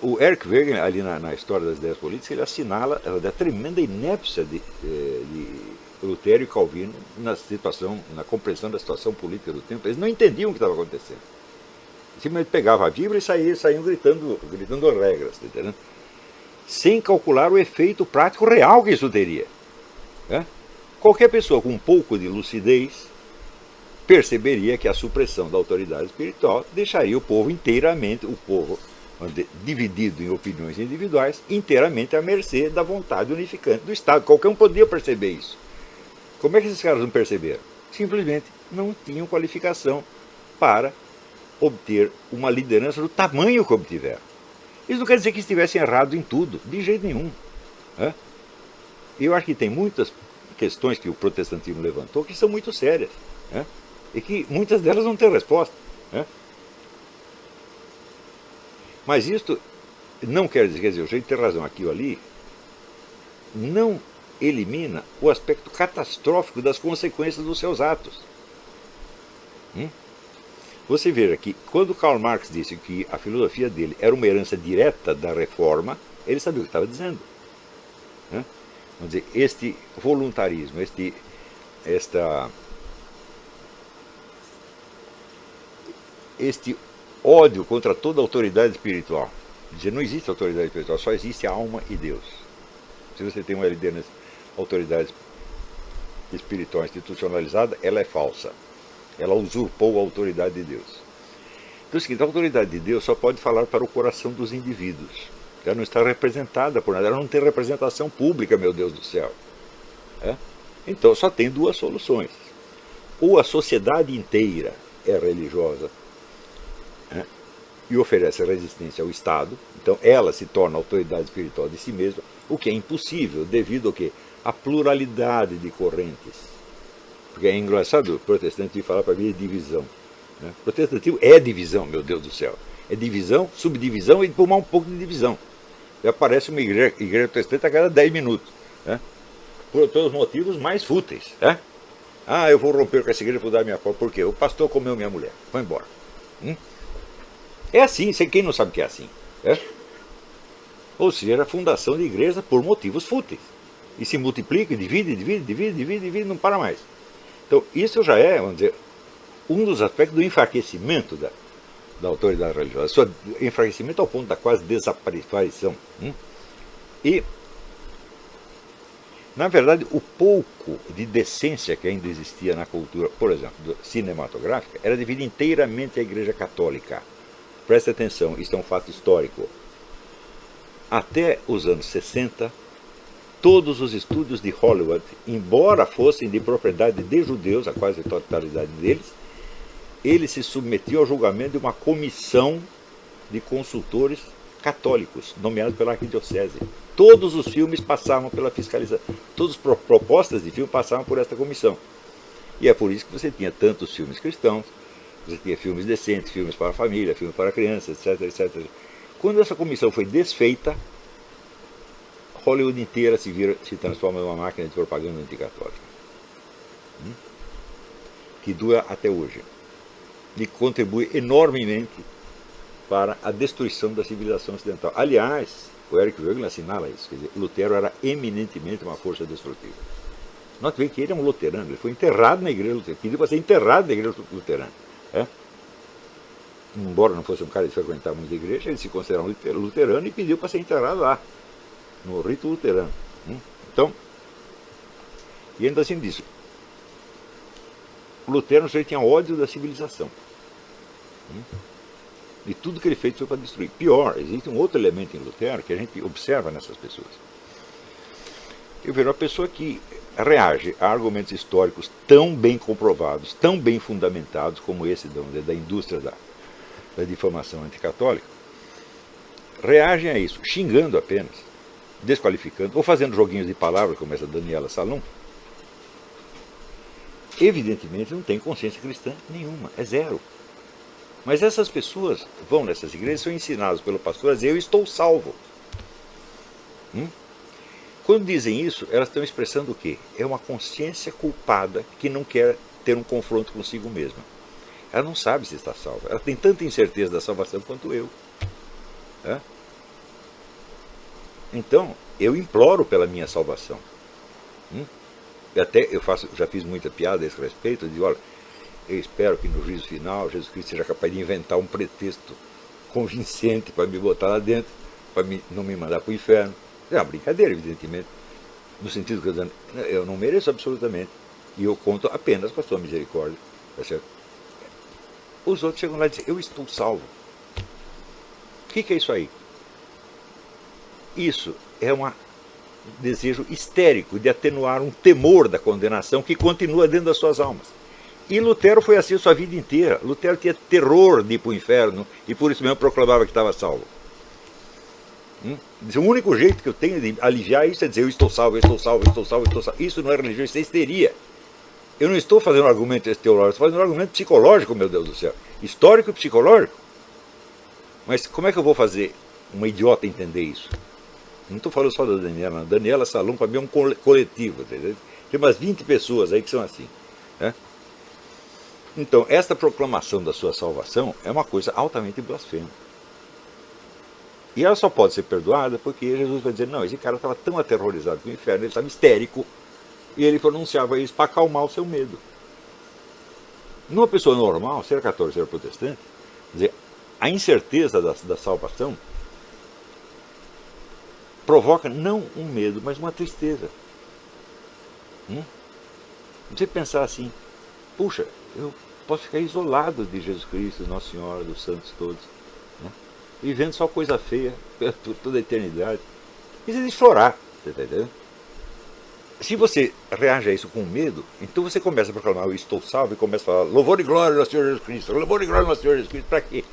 o Eric Wegener, ali na História das Ideias Políticas, ele assinala a tremenda inépcia de Lutero e Calvino na compreensão da situação política do tempo. Eles não entendiam o que estava acontecendo. Simplesmente pegavam a Bíblia e saíam gritando regras, tá entendendo? Sem calcular o efeito prático real que isso teria. Qualquer pessoa com um pouco de lucidez perceberia que a supressão da autoridade espiritual deixaria o povo inteiramente, dividido em opiniões individuais, inteiramente à mercê da vontade unificante do Estado. Qualquer um podia perceber isso. Como é que esses caras não perceberam? Simplesmente não tinham qualificação para obter uma liderança do tamanho que obtiveram. Isso não quer dizer que estivessem errados em tudo, de jeito nenhum. Eu acho que tem muitas questões que o protestantismo levantou que são muito sérias, e que muitas delas não têm resposta. Mas isto não quer dizer, o jeito de ter razão aqui ou ali, não elimina o aspecto catastrófico das consequências dos seus atos. Você veja que quando Karl Marx disse que a filosofia dele era uma herança direta da reforma, ele sabia o que estava dizendo. Vamos dizer, este voluntarismo, este ódio contra toda autoridade espiritual. Dizer, não existe autoridade espiritual, só existe a alma e Deus. Se você tem uma liderança, autoridade espiritual institucionalizada, ela é falsa. Ela usurpou a autoridade de Deus. Então é o seguinte, a autoridade de Deus só pode falar para o coração dos indivíduos. Ela não está representada por nada, ela não tem representação pública, meu Deus do céu. Então só tem duas soluções. Ou a sociedade inteira é religiosa, e oferece resistência ao Estado, então ela se torna autoridade espiritual de si mesma, o que é impossível devido ao quê? À pluralidade de correntes. Porque é engraçado o protestante falar para mim de divisão. Protestantismo é divisão, meu Deus do céu. É divisão, subdivisão e depois um pouco de divisão. E aparece uma igreja protestante a cada 10 minutos. Por todos os motivos mais fúteis. Eu vou romper com essa igreja e vou dar minha porta. Por quê? O pastor comeu minha mulher. Vai embora. É assim, quem não sabe que é assim? Ou seja, a fundação de igreja por motivos fúteis. E se multiplica, divide, não para mais. Então, isso já é, vamos dizer, um dos aspectos do enfraquecimento da autoridade religiosa. Seu enfraquecimento ao ponto da quase desaparição. E, na verdade, o pouco de decência que ainda existia na cultura, por exemplo, cinematográfica, era devido inteiramente à Igreja Católica. Preste atenção, isso é um fato histórico. Até os anos 60, todos os estúdios de Hollywood, embora fossem de propriedade de judeus, a quase totalidade deles, eles se submetiam ao julgamento de uma comissão de consultores católicos, nomeados pela arquidiocese. Todos os filmes passavam pela fiscalização, todas as propostas de filme passavam por esta comissão. E é por isso que você tinha tantos filmes cristãos, você tinha filmes decentes, filmes para a família, filmes para crianças, etc. Quando essa comissão foi desfeita, Hollywood inteira se transforma numa máquina de propaganda anticatólica. Que dura até hoje. E contribui enormemente para a destruição da civilização ocidental. Aliás, o Eric Voegelin assinala isso. Quer dizer, Lutero era eminentemente uma força destrutiva. Note bem que ele é um luterano, ele foi enterrado na igreja luterana, pediu para ser enterrado na igreja luterana. Embora não fosse um cara de frequentar muita igreja, ele se considerava um luterano e pediu para ser enterrado lá, no rito luterano. Então, e ainda assim disso, o Lutero tinha ódio da civilização. E tudo que ele fez foi para destruir. Pior, existe um outro elemento em Lutero que a gente observa nessas pessoas. Eu vejo uma pessoa que reage a argumentos históricos tão bem comprovados, tão bem fundamentados como esse da indústria da difamação anticatólica, reagem a isso, xingando apenas, desqualificando, ou fazendo joguinhos de palavras, como essa Daniela Salom. Evidentemente não tem consciência cristã nenhuma, é zero. Mas essas pessoas vão nessas igrejas, são ensinadas pelo pastor a dizer, eu estou salvo. Quando dizem isso, elas estão expressando o quê? É uma consciência culpada que não quer ter um confronto consigo mesma. Ela não sabe se está salva. Ela tem tanta incerteza da salvação quanto eu. Então, eu imploro pela minha salvação. E até já fiz muita piada a esse respeito, eu digo, olha, eu espero que no juízo final Jesus Cristo seja capaz de inventar um pretexto convincente para me botar lá dentro, para não me mandar para o inferno. É uma brincadeira, evidentemente, no sentido que eu não mereço absolutamente, e eu conto apenas com a sua misericórdia. Tá certo? Os outros chegam lá e dizem, eu estou salvo. O que é isso aí? Isso é um desejo histérico de atenuar um temor da condenação que continua dentro das suas almas. E Lutero foi assim a sua vida inteira. Lutero tinha terror de ir para o inferno e por isso mesmo proclamava que estava salvo. O único jeito que eu tenho de aliviar isso é dizer: eu estou salvo, eu estou salvo, eu estou salvo, eu estou salvo. Isso não é religião, isso é histeria. Eu não estou fazendo um argumento teológico, estou fazendo um argumento psicológico, meu Deus do céu. Histórico e psicológico. Mas como é que eu vou fazer uma idiota entender isso? Não estou falando só da Daniela. Daniela Salom, para mim, é um coletivo. Entendeu? Tem umas 20 pessoas aí que são assim. Né? Então, esta proclamação da sua salvação é uma coisa altamente blasfema. E ela só pode ser perdoada porque Jesus vai dizer: não, esse cara estava tão aterrorizado com o inferno, ele estava histérico, e ele pronunciava isso para acalmar o seu medo. Numa pessoa normal, ser católico, ser protestante, quer dizer, a incerteza da salvação provoca não um medo, mas uma tristeza. Você pensar assim: puxa, eu posso ficar isolado de Jesus Cristo, Nossa Senhora, dos santos todos, né? Vivendo só coisa feia por toda a eternidade. Isso é de chorar, você está entendendo? Se você reage a isso com medo, então você começa a proclamar: eu estou salvo, e começa a falar: louvor e glória ao Senhor Jesus Cristo, louvor e glória ao Senhor Jesus Cristo. Para quê?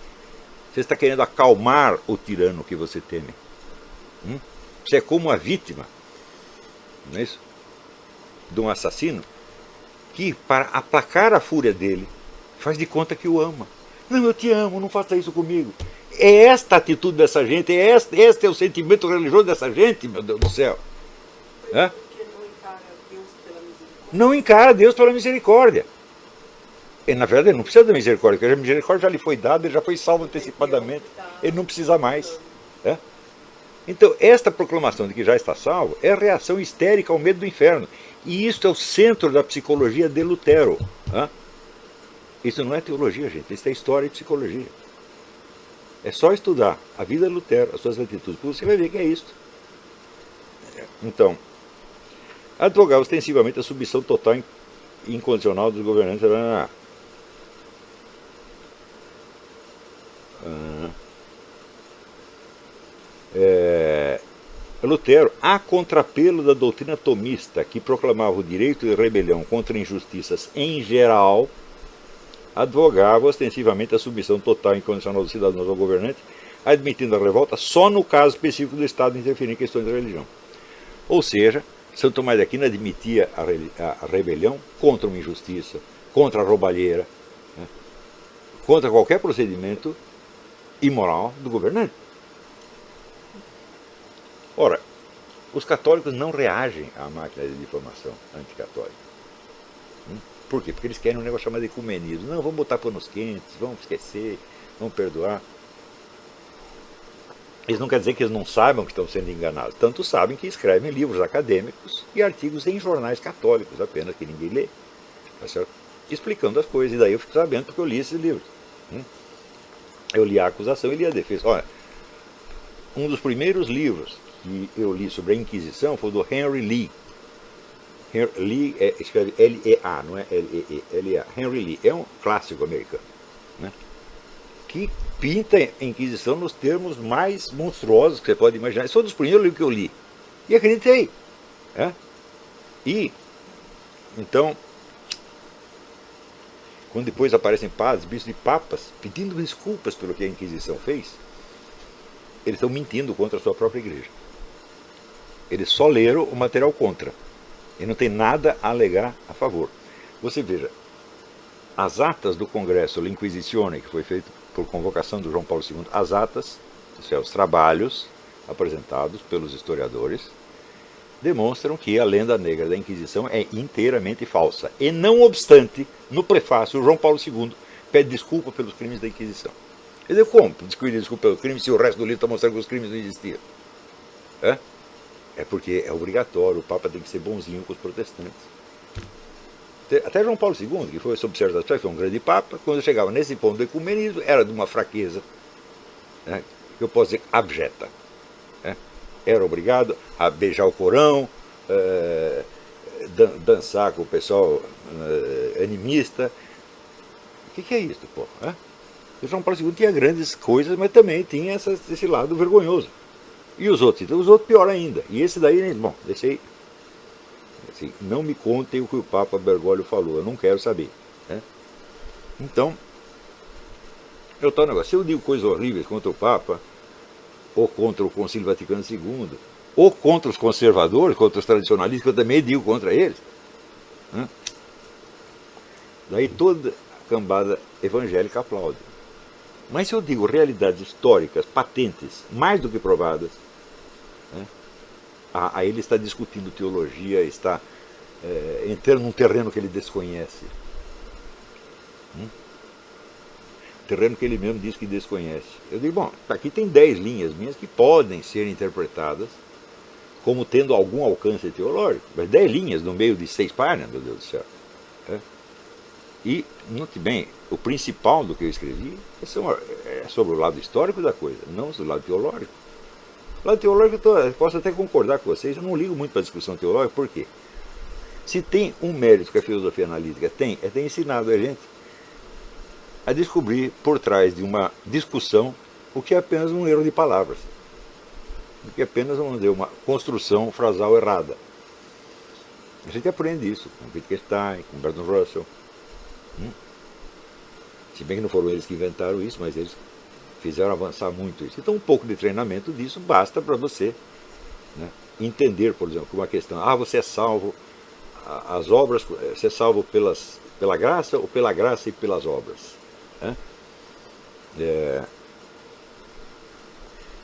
Você está querendo acalmar o tirano que você teme. Você é como uma vítima, não é isso? De um assassino que, para aplacar a fúria dele, faz de conta que o ama. Não, eu te amo, não faça isso comigo. É esta a atitude dessa gente, este é o sentimento religioso dessa gente, meu Deus do céu. É? Não encara Deus pela misericórdia. E, na verdade, ele não precisa da misericórdia, porque a misericórdia já lhe foi dada, ele já foi salvo antecipadamente, ele não precisa mais. É? Então, esta proclamação de que já está salvo é a reação histérica ao medo do inferno. E isso é o centro da psicologia de Lutero. É? Isso não é teologia, gente, isso é história e psicologia. É só estudar a vida de Lutero, as suas atitudes, você vai ver que é isso. Então, advogava ostensivamente a submissão total e incondicional dos governantes. Lutero, a contrapelo da doutrina tomista, que proclamava o direito de rebelião contra injustiças em geral, advogava ostensivamente a submissão total e incondicional dos cidadãos ao governante, admitindo a revolta só no caso específico do Estado interferir em questões de religião. Ou seja, São Tomás de Aquino admitia a rebelião contra uma injustiça, contra a roubalheira, né, contra qualquer procedimento imoral do governante. Ora, os católicos não reagem à máquina de difamação anticatólica. Por quê? Porque eles querem um negócio chamado de ecumenismo. Não, vamos botar panos quentes, vamos esquecer, vamos perdoar. Isso não quer dizer que eles não saibam que estão sendo enganados. Tanto sabem que escrevem livros acadêmicos e artigos em jornais católicos apenas, que ninguém lê. Tá certo? Explicando as coisas. E daí eu fico sabendo porque eu li esses livros. Eu li a acusação e li a defesa. Olha, um dos primeiros livros que eu li sobre a Inquisição foi do Henry Lee. Lee escreve L-E-A, não é L-E-E, L-E-A. Henry Lee é um clássico americano, né, que pinta a Inquisição nos termos mais monstruosos que você pode imaginar. Esse foi um dos primeiros livros que eu li. E acreditei. Né? E, então, quando depois aparecem padres, bispos e papas, pedindo desculpas pelo que a Inquisição fez, eles estão mentindo contra a sua própria igreja. Eles só leram o material contra. E não tem nada a alegar a favor. Você veja, as atas do Congresso La Inquisitione, que foi feito por convocação do João Paulo II, as atas, isso é, os trabalhos apresentados pelos historiadores, demonstram que a lenda negra da Inquisição é inteiramente falsa. E não obstante, no prefácio, o João Paulo II pede desculpa pelos crimes da Inquisição. Ele diz: como pedir desculpa pelos crimes se o resto do livro está mostrando que os crimes não existiam? É porque é obrigatório, o Papa tem que ser bonzinho com os protestantes. Até João Paulo II, que foi sob certas aspectos, foi um grande Papa, quando chegava nesse ponto do ecumenismo, era de uma fraqueza, né, que eu posso dizer abjeta. Né? Era obrigado a beijar o Corão, dançar com o pessoal animista. O que é isso, pô? O João Paulo II tinha grandes coisas, mas também tinha esse lado vergonhoso. E os outros? Então, os outros pior ainda. E esse daí, bom, deixei. Assim, não me contem o que o Papa Bergoglio falou, eu não quero saber. Né? Então, eu estou negócio. Se eu digo coisas horríveis contra o Papa, ou contra o Concílio Vaticano II, ou contra os conservadores, contra os tradicionalistas, que eu também digo contra eles, né? Daí toda a cambada evangélica aplaude. Mas se eu digo realidades históricas, patentes, mais do que provadas, né? Aí ele está discutindo teologia, está entrando num terreno que ele desconhece. Terreno que ele mesmo diz que desconhece. Eu digo, bom, aqui tem 10 linhas minhas que podem ser interpretadas como tendo algum alcance teológico, mas 10 linhas no meio de 6 páginas, meu Deus do céu. E, note bem, o principal do que eu escrevi é sobre o lado histórico da coisa, não sobre o lado teológico. O lado teológico eu posso até concordar com vocês, eu não ligo muito para a discussão teológica, por quê? Se tem um mérito que a filosofia analítica tem, é ter ensinado a gente a descobrir por trás de uma discussão o que é apenas um erro de palavras, o que é apenas, vamos dizer, uma construção frasal errada. A gente aprende isso com Wittgenstein, com Bertrand Russell. Se bem que não foram eles que inventaram isso, mas eles fizeram avançar muito isso. Então um pouco de treinamento disso basta para você, né, entender, por exemplo, uma questão, você é salvo, as obras, você é salvo pela graça ou pela graça e pelas obras?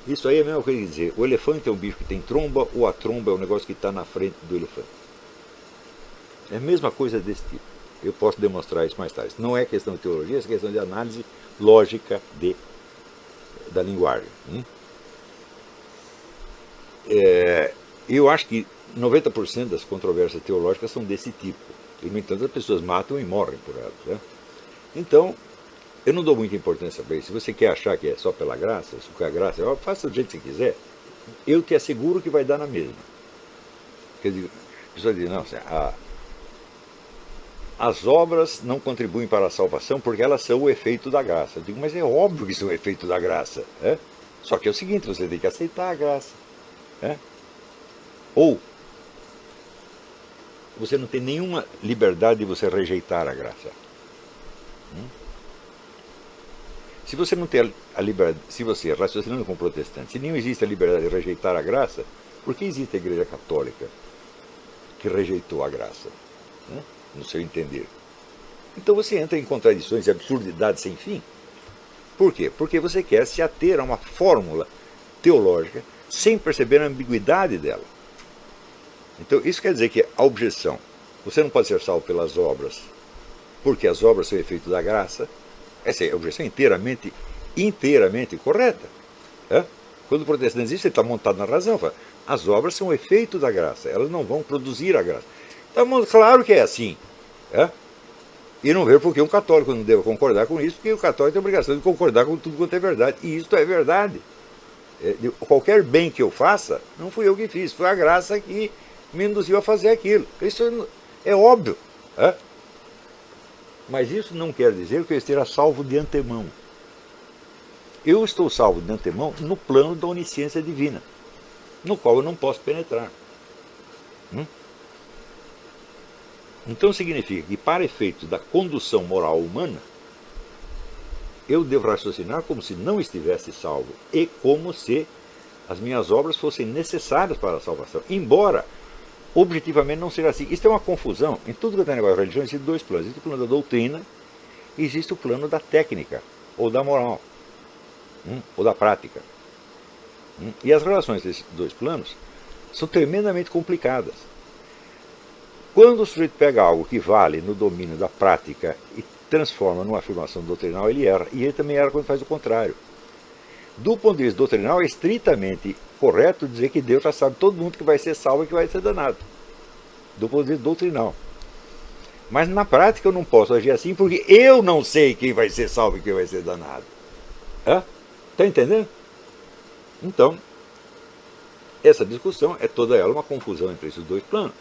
Isso aí é a mesma coisa que dizer, o elefante é um bicho que tem tromba ou a tromba é um negócio que está na frente do elefante. É a mesma coisa desse tipo. Eu posso demonstrar isso mais tarde. Não é questão de teologia, é questão de análise lógica da linguagem. Eu acho que 90% das controvérsias teológicas são desse tipo. E, no entanto, as pessoas matam e morrem por elas. Né? Então, eu não dou muita importância para isso. Se você quer achar que é só pela graça, se for a graça, faça do jeito que você quiser. Eu te asseguro que vai dar na mesma. Quer dizer, a pessoa diz, não, as obras não contribuem para a salvação porque elas são o efeito da graça. Eu digo, mas é óbvio que são o efeito da graça. Só que é o seguinte, você tem que aceitar a graça. Ou você não tem nenhuma liberdade de você rejeitar a graça. Se você não tem a liberdade, se você, raciocinando com protestante, se não existe a liberdade de rejeitar a graça, por que existe a Igreja Católica que rejeitou a graça? No seu entender. Então você entra em contradições e absurdidades sem fim. Por quê? Porque você quer se ater a uma fórmula teológica sem perceber a ambiguidade dela. Então isso quer dizer que a objeção, você não pode ser salvo pelas obras, porque as obras são efeito da graça, essa é a objeção inteiramente correta. Quando o protestante diz isso, ele está montado na razão. Fala, as obras são efeito da graça, elas não vão produzir a graça. Então, claro que é assim. E não vejo por que um católico não deve concordar com isso, porque o católico tem a obrigação de concordar com tudo quanto é verdade. E isso é verdade. Qualquer bem que eu faça, não fui eu que fiz, foi a graça que me induziu a fazer aquilo. Isso é óbvio. Mas isso não quer dizer que eu esteja salvo de antemão. Eu estou salvo de antemão no plano da onisciência divina, no qual eu não posso penetrar. Então significa que, para efeitos da condução moral humana, eu devo raciocinar como se não estivesse salvo e como se as minhas obras fossem necessárias para a salvação, embora objetivamente não seja assim. Isso é uma confusão. Em tudo que tem negócio de religião existem 2 planos. Existe o plano da doutrina e existe o plano da técnica, ou da moral, ou da prática. E as relações desses 2 planos são tremendamente complicadas. Quando o sujeito pega algo que vale no domínio da prática e transforma numa afirmação doutrinal, ele erra. E ele também erra quando faz o contrário. Do ponto de vista doutrinal, é estritamente correto dizer que Deus já sabe todo mundo que vai ser salvo e que vai ser danado. Do ponto de vista doutrinal. Mas na prática eu não posso agir assim porque eu não sei quem vai ser salvo e quem vai ser danado. Está entendendo? Então, essa discussão é toda ela uma confusão entre esses 2 planos.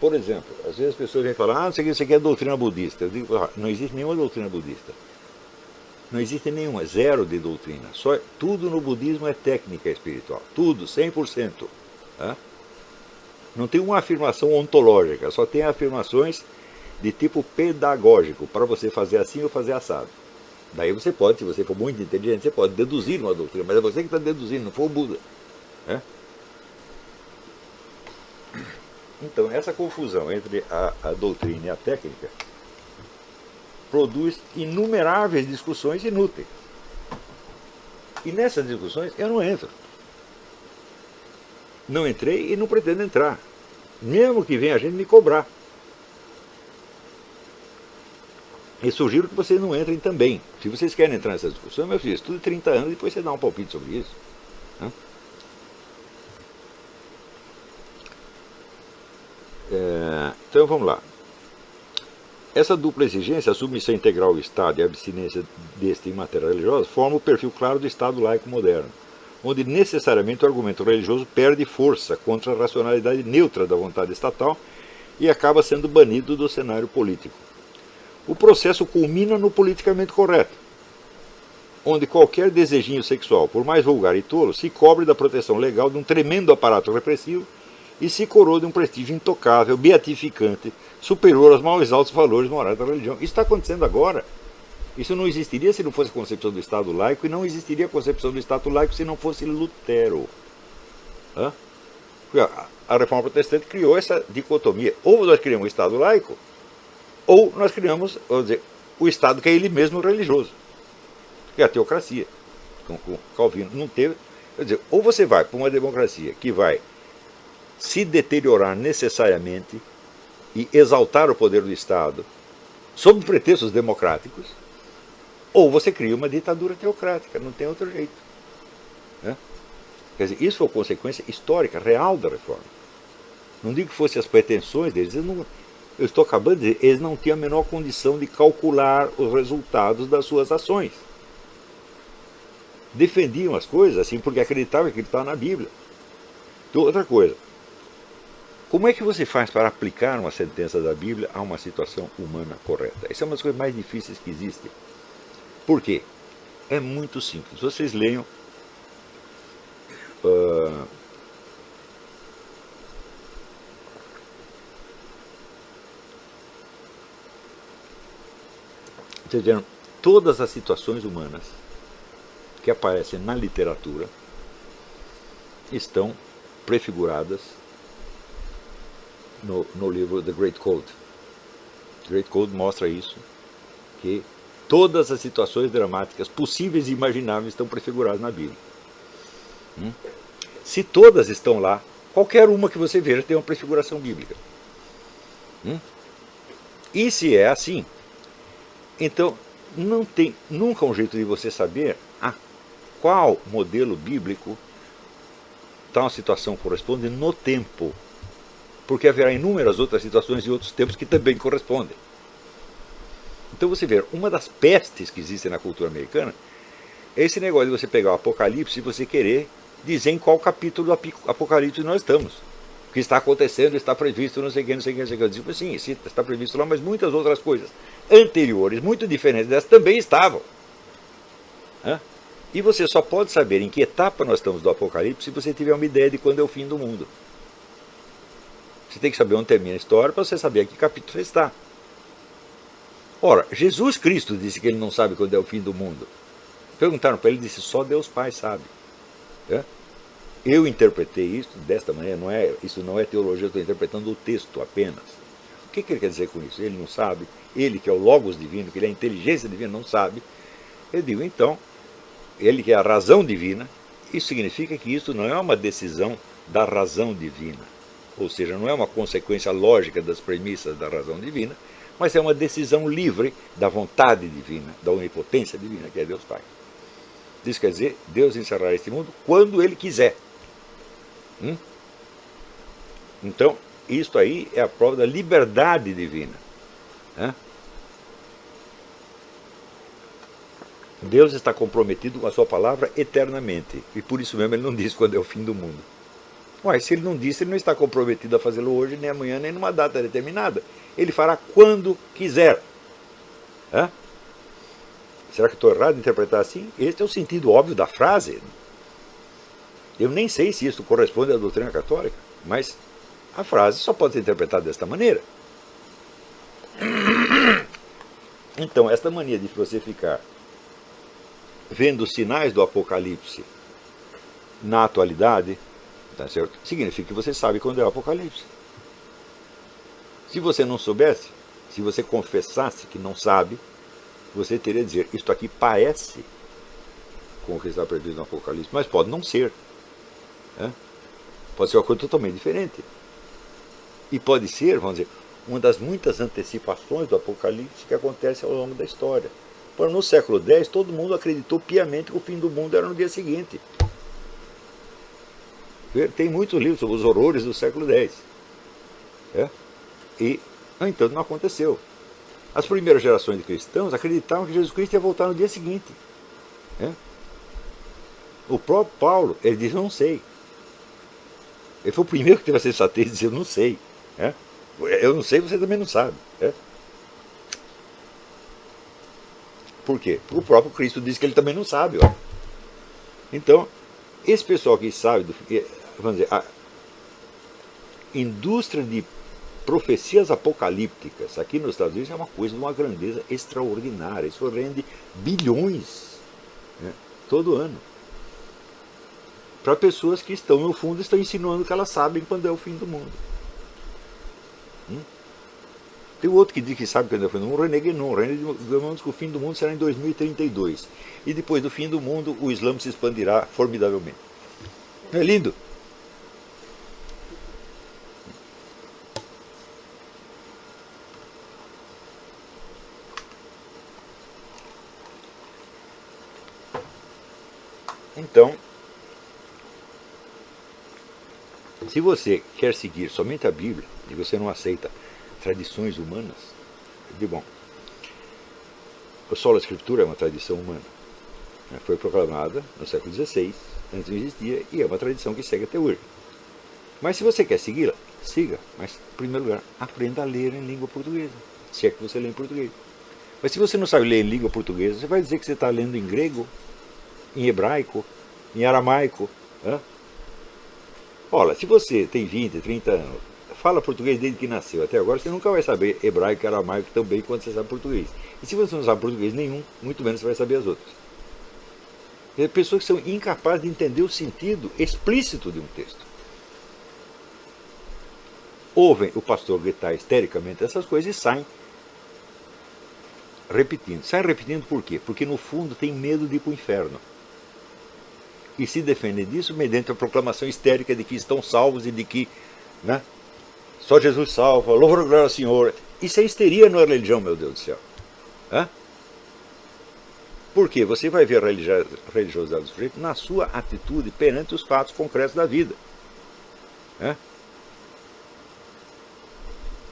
Por exemplo, às vezes as pessoas vêm falar, isso aqui é doutrina budista. Eu digo, não existe nenhuma doutrina budista. Não existe nenhuma, zero de doutrina. Tudo no budismo é técnica espiritual. Tudo, 100%. Tá? Não tem uma afirmação ontológica, só tem afirmações de tipo pedagógico, para você fazer assim ou fazer assado. Daí você pode, se você for muito inteligente, você pode deduzir uma doutrina, mas é você que está deduzindo, não foi o Buda. Né? Então, essa confusão entre a doutrina e a técnica produz inumeráveis discussões inúteis. E nessas discussões eu não entro. Não entrei e não pretendo entrar. Mesmo que venha a gente me cobrar. E sugiro que vocês não entrem também. Se vocês querem entrar nessa discussão, meu filho, estude 30 anos e depois você dá um palpite sobre isso. Né? Então vamos lá. Essa dupla exigência, a submissão integral ao Estado e a abstinência deste em matéria religiosa, forma o perfil claro do Estado laico moderno, onde necessariamente o argumento religioso perde força contra a racionalidade neutra da vontade estatal e acaba sendo banido do cenário político. O processo culmina no politicamente correto, onde qualquer desejinho sexual, por mais vulgar e tolo, se cobre da proteção legal de um tremendo aparato repressivo e se coroa de um prestígio intocável, beatificante, superior aos mais altos valores morais da religião. Isso está acontecendo agora. Isso não existiria se não fosse a concepção do Estado laico, e não existiria a concepção do Estado laico se não fosse Lutero. A Reforma Protestante criou essa dicotomia. Ou nós criamos o Estado laico, ou nós criamos, vamos dizer, o Estado que é ele mesmo religioso, que é a teocracia. Com Calvino não teve. Quer dizer, ou você vai para uma democracia que vai se deteriorar necessariamente e exaltar o poder do Estado sob pretextos democráticos, ou você cria uma ditadura teocrática, não tem outro jeito. Né? Quer dizer, isso foi consequência histórica, real da reforma. Não digo que fossem as pretensões deles, eu estou acabando de dizer, eles não tinham a menor condição de calcular os resultados das suas ações. Defendiam as coisas assim porque acreditavam que estava na Bíblia. Então, outra coisa, como é que você faz para aplicar uma sentença da Bíblia a uma situação humana correta? Essa é uma das coisas mais difíceis que existem. Por quê? É muito simples. Vocês leiam todas as situações humanas que aparecem na literatura estão prefiguradas no livro The Great Code. The Great Code mostra isso, que todas as situações dramáticas possíveis e imagináveis estão prefiguradas na Bíblia. Se todas estão lá, qualquer uma que você veja tem uma prefiguração bíblica. E se é assim, então não tem nunca um jeito de você saber a qual modelo bíblico tal situação corresponde no tempo. Porque haverá inúmeras outras situações e outros tempos que também correspondem. Então você vê, uma das pestes que existem na cultura americana é esse negócio de você pegar o Apocalipse e você querer dizer em qual capítulo do Apocalipse nós estamos. O que está acontecendo, está previsto, não sei o que, não sei o que, não sei o que. Eu digo assim, sim, está previsto lá, mas muitas outras coisas anteriores, muito diferentes dessas, também estavam. E você só pode saber em que etapa nós estamos do Apocalipse se você tiver uma ideia de quando é o fim do mundo. Você tem que saber onde termina a história para você saber em que capítulo você está. Ora, Jesus Cristo disse que ele não sabe quando é o fim do mundo. Perguntaram para ele, ele disse, só Deus Pai sabe. Eu interpretei isso desta maneira, isso não é teologia, eu estou interpretando o texto apenas. O que ele quer dizer com isso? Ele não sabe, ele que é o Logos divino, que ele é a inteligência divina, não sabe. Eu digo, então, ele que é a razão divina, isso significa que isso não é uma decisão da razão divina. Ou seja, não é uma consequência lógica das premissas da razão divina, mas é uma decisão livre da vontade divina, da onipotência divina, que é Deus Pai. Isso quer dizer, Deus encerrará este mundo quando Ele quiser. Então, isto aí é a prova da liberdade divina. Deus está comprometido com a sua palavra eternamente, e por isso mesmo Ele não diz quando é o fim do mundo. Mas se ele não disse, ele não está comprometido a fazê-lo hoje, nem amanhã, nem numa data determinada. Ele fará quando quiser. Hã? Será que estou errado em interpretar assim? Este é o sentido óbvio da frase. Eu nem sei se isso corresponde à doutrina católica, mas a frase só pode ser interpretada desta maneira. Então, esta mania de você ficar vendo os sinais do Apocalipse na atualidade, tá certo? Significa que você sabe quando é o Apocalipse. Se você não soubesse, se você confessasse que não sabe, você teria a dizer, isto aqui parece com o que está previsto no Apocalipse, mas pode não ser. Né? Pode ser uma coisa totalmente diferente. E pode ser, vamos dizer, uma das muitas antecipações do Apocalipse que acontece ao longo da história. No século X, todo mundo acreditou piamente que o fim do mundo era no dia seguinte. Tem muitos livros sobre os horrores do século X. E, no entanto, não aconteceu. As primeiras gerações de cristãos acreditavam que Jesus Cristo ia voltar no dia seguinte. O próprio Paulo, ele diz, não sei. Ele foi o primeiro que teve a sensatez de dizer, eu não sei. Eu não sei, você também não sabe. Por quê? Porque o próprio Cristo diz que ele também não sabe. Então, esse pessoal que sabe, vamos dizer, a indústria de profecias apocalípticas aqui nos Estados Unidos é uma coisa de uma grandeza extraordinária. Isso rende bilhões todo ano. Para pessoas que estão, no fundo, estão insinuando que elas sabem quando é o fim do mundo. Tem outro que diz que sabe quando é o fim do mundo, René Guénon. René Guénon diz que o fim do mundo será em 2032. E depois do fim do mundo, o Islã se expandirá formidavelmente. Não é lindo? Então, se você quer seguir somente a Bíblia e você não aceita tradições humanas, de bom, a sola Escritura é uma tradição humana. Foi proclamada no século XVI, antes não existia, e é uma tradição que segue até hoje. Mas se você quer segui-la, siga. Mas, em primeiro lugar, aprenda a ler em língua portuguesa, se é que você lê em português. Mas se você não sabe ler em língua portuguesa, você vai dizer que você está lendo em grego, em hebraico, em aramaico. Olha, se você tem 20, 30 anos, fala português desde que nasceu até agora, você nunca vai saber hebraico e aramaico tão bem quanto você sabe português. E se você não sabe português nenhum, muito menos você vai saber as outras. Tem pessoas que são incapazes de entender o sentido explícito de um texto. Ouvem o pastor gritar histericamente essas coisas e saem repetindo. Saem repetindo por quê? Porque no fundo tem medo de ir para o inferno. E se defendem disso mediante a proclamação histérica de que estão salvos e de que só Jesus salva, louvor e glória ao Senhor. Isso é histeria, não é religião, meu Deus do céu. Por quê? Você vai ver a religiosidade do sujeito na sua atitude perante os fatos concretos da vida.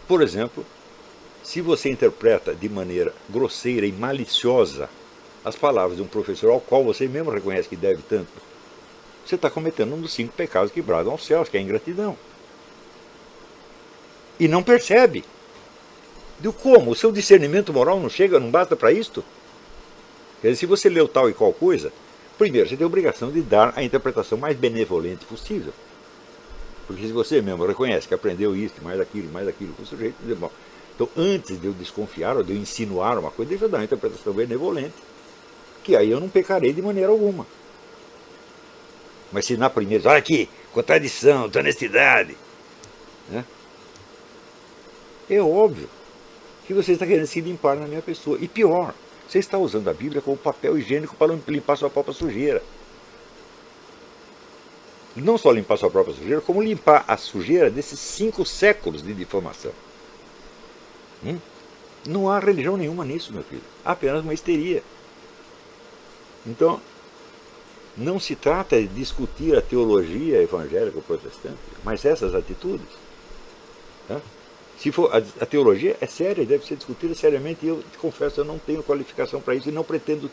Por exemplo, se você interpreta de maneira grosseira e maliciosa as palavras de um professor ao qual você mesmo reconhece que deve tanto, você está cometendo um dos 5 pecados que bradam aos céus, que é a ingratidão. E não percebe. De como? O seu discernimento moral não chega, não basta para isto? Quer dizer, se você leu tal e qual coisa, primeiro, você tem a obrigação de dar a interpretação mais benevolente possível. Porque se você mesmo reconhece que aprendeu isso, mais aquilo, com o sujeito, bom, então antes de eu desconfiar ou de eu insinuar uma coisa, deixa eu dar uma interpretação benevolente, que aí eu não pecarei de maneira alguma. Mas se na primeira, olha aqui, contradição, desonestidade, é óbvio que você está querendo se limpar na minha pessoa. E pior, você está usando a Bíblia como papel higiênico para limpar sua própria sujeira. Não só limpar sua própria sujeira, como limpar a sujeira desses 5 séculos de difamação. Não há religião nenhuma nisso, meu filho. Há apenas uma histeria. Então, não se trata de discutir a teologia evangélica ou protestante, mas essas atitudes. Se for, a teologia é séria e deve ser discutida seriamente, e eu te confesso, eu não tenho qualificação para isso e não pretendo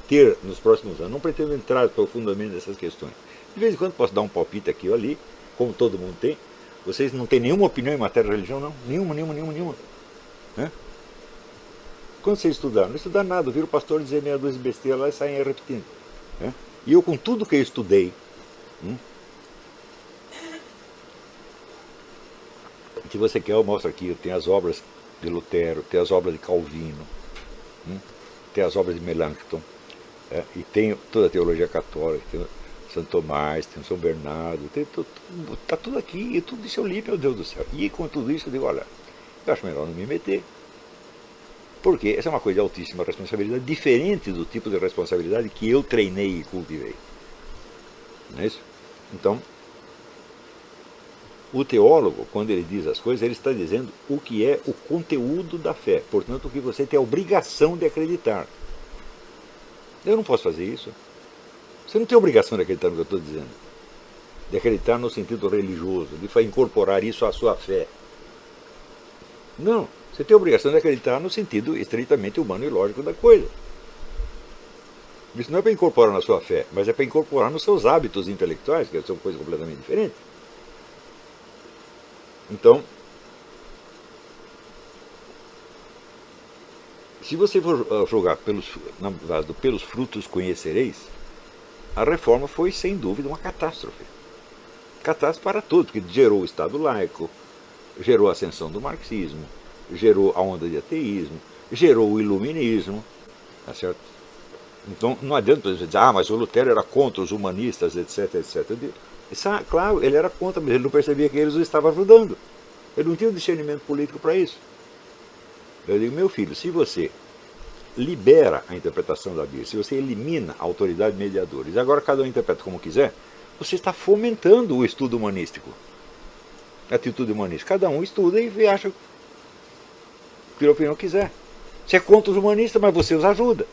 ter nos próximos anos, não pretendo entrar profundamente nessas questões. De vez em quando posso dar um palpite aqui ou ali, como todo mundo tem. Vocês não têm nenhuma opinião em matéria de religião, não? Nenhuma. Né? Quando vocês estudaram? Não estudaram nada, viram o pastor dizer meia dúzia de besteira lá e saem repetindo. Né? E eu, com tudo que eu estudei, se você quer, eu mostro aqui, eu tenho as obras de Lutero, tenho as obras de Calvino, tenho as obras de Melanchthon, e tenho toda a teologia católica, tenho Santo Tomás, tenho São Bernardo, está tudo aqui, e tudo isso eu li, meu Deus do céu. E com tudo isso eu digo, olha, eu acho melhor não me meter, porque essa é uma coisa de altíssima responsabilidade, diferente do tipo de responsabilidade que eu treinei e cultivei. Não é isso? Então, o teólogo, quando ele diz as coisas, ele está dizendo o que é o conteúdo da fé, portanto, o que você tem a obrigação de acreditar. Eu não posso fazer isso. Você não tem a obrigação de acreditar no que eu estou dizendo, de acreditar no sentido religioso, de incorporar isso à sua fé. Não, você tem a obrigação de acreditar no sentido estritamente humano e lógico da coisa. Isso não é para incorporar na sua fé, mas é para incorporar nos seus hábitos intelectuais, que são coisas completamente diferentes. Então, se você for julgar na base do pelos frutos conhecereis, a reforma foi sem dúvida uma catástrofe. Catástrofe para todos, porque gerou o Estado laico, gerou a ascensão do marxismo, gerou a onda de ateísmo, gerou o iluminismo, tá certo? Então não adianta você dizer, mas o Lutero era contra os humanistas, etc, etc. Claro, ele era contra, mas ele não percebia que eles o estavam ajudando. Ele não tinha um discernimento político para isso. Eu digo, meu filho, se você libera a interpretação da Bíblia, se você elimina a autoridade mediadora, e agora cada um interpreta como quiser, você está fomentando o estudo humanístico, a atitude humanista. Cada um estuda e acha que a opinião quiser. Você é contra os humanistas, mas você os ajuda.